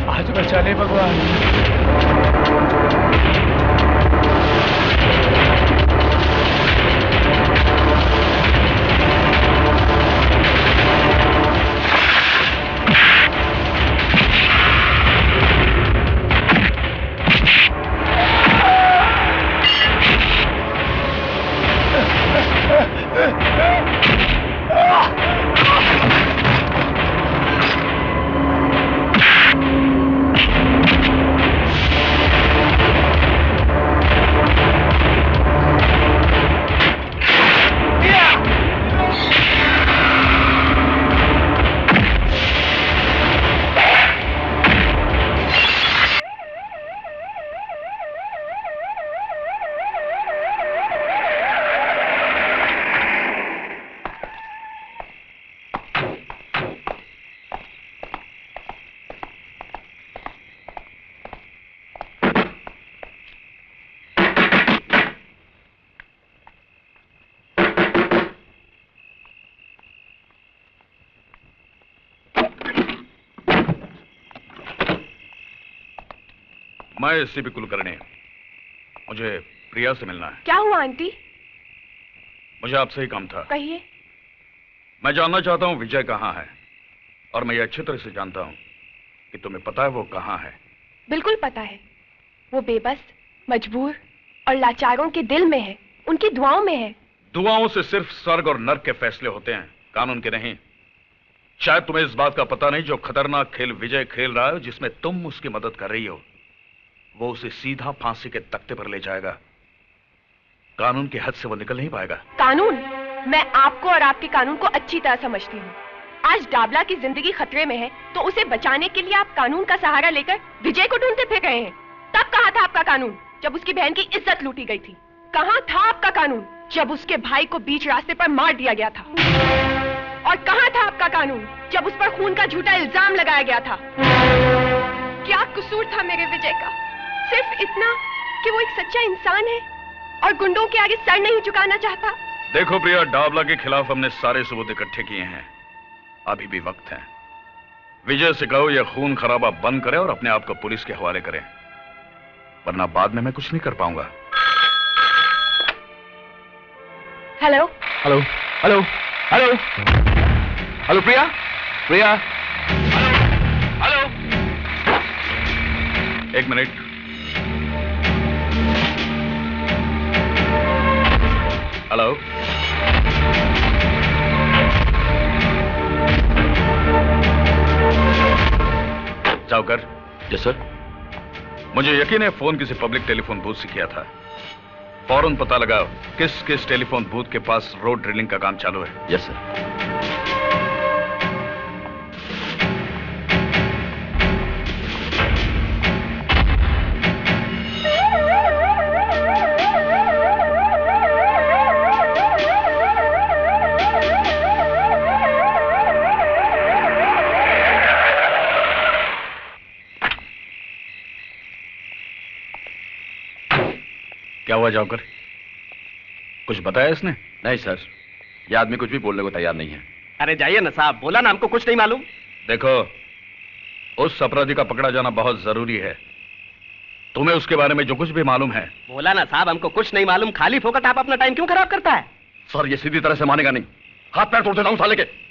A: आज बचा ले भगवान।
Q: मैं एससीपी कुलकर्णी, मुझे प्रिया से मिलना है।
I: क्या हुआ आंटी?
Q: मुझे आपसे ही काम था।
I: कहिए।
Q: मैं जानना चाहता हूं विजय कहां है, और मैं ये अच्छी तरह से जानता हूं कि तुम्हें पता है वो कहां है।
I: बिल्कुल पता है। वो बेबस, मजबूर और लाचारों के दिल में है, उनकी दुआओं में है।
Q: दुआओं से सिर्फ स्वर्ग और नर्क के फैसले होते हैं, कानून के नहीं। शायद तुम्हें इस बात का पता नहीं, जो खतरनाक खेल विजय खेल रहा है, जिसमें तुम उसकी मदद कर रही हो, वो उसे सीधा फांसी के तख्ते पर ले जाएगा। कानून की हद से वो निकल नहीं पाएगा।
I: कानून? मैं आपको और आपके कानून को अच्छी तरह समझती हूँ। आज डाबला की जिंदगी खतरे में है, तो उसे बचाने के लिए आप कानून का सहारा लेकर विजय को ढूंढते फिर रहे हैं। तब कहाँ था आपका कानून, जब उसकी बहन की इज्जत लूटी गई थी? कहाँ था आपका कानून, जब उसके भाई को बीच रास्ते पर मार दिया गया था? और कहाँ था आपका कानून, जब उस पर खून का झूठा इल्जाम लगाया गया था? क्या कसूर था मेरे विजय का? सिर्फ इतना कि वो एक सच्चा इंसान है और गुंडों के आगे सर नहीं झुकाना चाहता।
Q: देखो प्रिया, डाबला के खिलाफ हमने सारे सबूत इकट्ठे किए हैं, अभी भी वक्त है। विजय से कहो यह खून खराबा बंद करे और अपने आप को पुलिस के हवाले करे, वरना बाद में मैं कुछ नहीं कर पाऊंगा।
I: Hello
A: hello hello hello hello Priya, Priya,
Q: hello. एक मिनट। हेलो। जाओकर।
R: Yes sir.
Q: मुझे यकीन है फोन किसी पब्लिक टेलीफोन बूथ से किया था। फौरन पता लगाओ किस किस टेलीफोन बूथ के पास रोड ड्रिलिंग का काम चालू है।
R: Yes sir.
Q: क्या हुआ जाओकर, कुछ बताया इसने?
R: नहीं सर, यह आदमी कुछ भी बोलने को तैयार नहीं है।
O: अरे जाइए ना साहब, बोला ना हमको कुछ नहीं मालूम।
Q: देखो, उस अपराधी का पकड़ा जाना बहुत जरूरी है। तुम्हें उसके बारे में जो कुछ भी मालूम है।
O: बोला ना साहब, हमको कुछ नहीं मालूम। खाली फोकट आप अपना टाइम क्यों खराब करता है?
R: सर ये सीधी तरह से मानेगा नहीं, हाथ पैर तोड़ देना हूं साले के।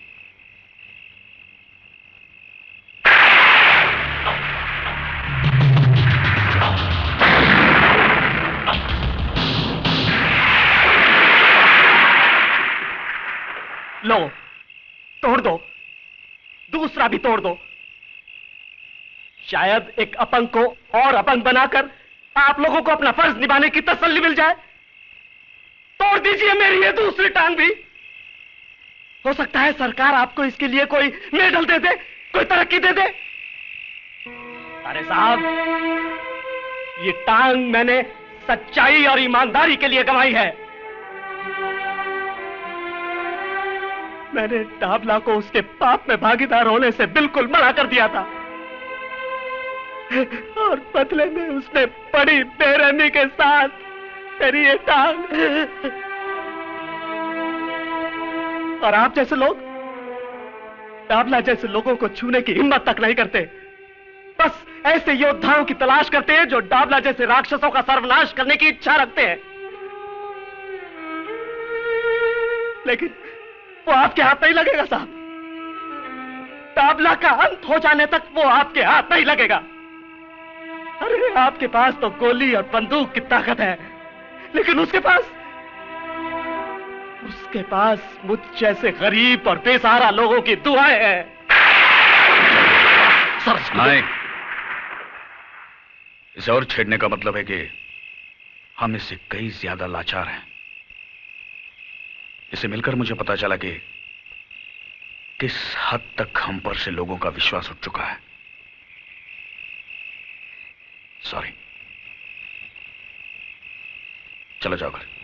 O: लो, तोड़ दो, दूसरा भी तोड़ दो। शायद एक अपंग को और अपंग बनाकर आप लोगों को अपना फर्ज निभाने की तसल्ली मिल जाए। तोड़ दीजिए मेरी ये दूसरी टांग भी। हो सकता है सरकार आपको इसके लिए कोई मेडल दे दे, कोई तरक्की दे दे। अरे साहब, ये टांग मैंने सच्चाई और ईमानदारी के लिए गंवाई है। मैंने डाबला को उसके पाप में भागीदार होने से बिल्कुल मना कर दिया था, और बदले में उसने बड़ी बेरहमी के साथ मेरी ये टांग। और आप जैसे लोग डाबला जैसे लोगों को छूने की हिम्मत तक नहीं करते। बस ऐसे योद्धाओं की तलाश करते हैं जो डाबला जैसे राक्षसों का सर्वनाश करने की इच्छा रखते हैं। लेकिन वो आपके हाथ नहीं लगेगा साहब। डाबला का अंत हो जाने तक वो आपके हाथ नहीं लगेगा। अरे आपके पास तो गोली और बंदूक की ताकत है, लेकिन उसके पास मुझ जैसे गरीब और बेसहारा लोगों की दुआएं हैं।
Q: नहीं, इसे और छेड़ने का मतलब है कि हम इससे कई ज्यादा लाचार हैं। इसे मिलकर मुझे पता चला कि किस हद तक हम पर से लोगों का विश्वास उठ चुका है। सॉरी, चलो जाओ घर।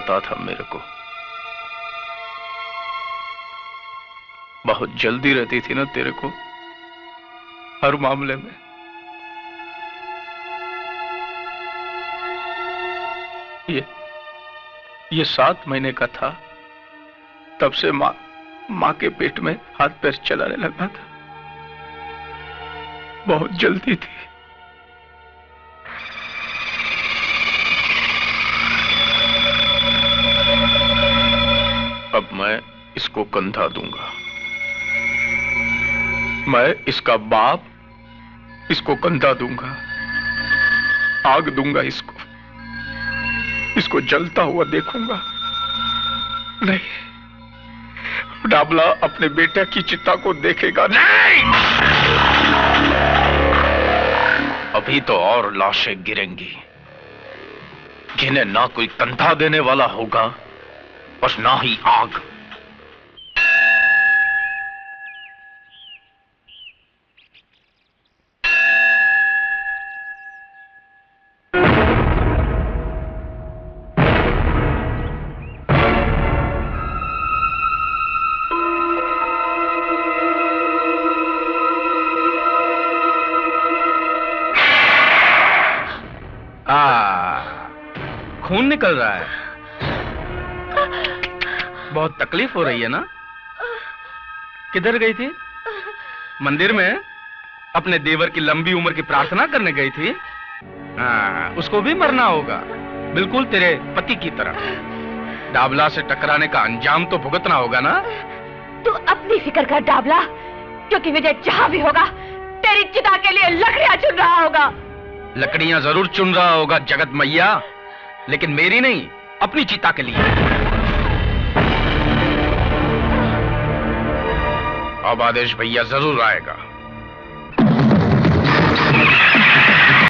B: पता था मेरे को। बहुत जल्दी रहती थी ना तेरे को हर मामले में। ये 7 महीने का था, तब से माँ के पेट में हाथ पैर चलाने लगा था। बहुत जल्दी थी। अब मैं इसको कंधा दूंगा। मैं इसका बाप इसको कंधा दूंगा, आग दूंगा इसको जलता हुआ देखूंगा। नहीं, डाबला अपने बेटे की चिता को देखेगा नहीं। अभी तो और लाशें गिरेंगी, जिन्हें ना कोई कंधा देने वाला होगा और ना ही आग। खून निकल रहा है, बहुत तकलीफ हो रही है ना? किधर गई थी? मंदिर में अपने देवर की लंबी उम्र की प्रार्थना करने गई थी। हाँ, उसको भी मरना होगा, बिल्कुल तेरे पति की तरह। डाबला से टकराने का अंजाम तो भुगतना होगा ना?
E: तू अपनी फिक्र कर डाबला, क्योंकि विजय जहां भी होगा तेरी चिता के लिए लकड़ियां चुन रहा होगा।
B: लकड़ियां जरूर चुन रहा होगा जगत मैया, लेकिन मेरी नहीं, अपनी चिता के लिए। अब आदेश भैया जरूर आएगा।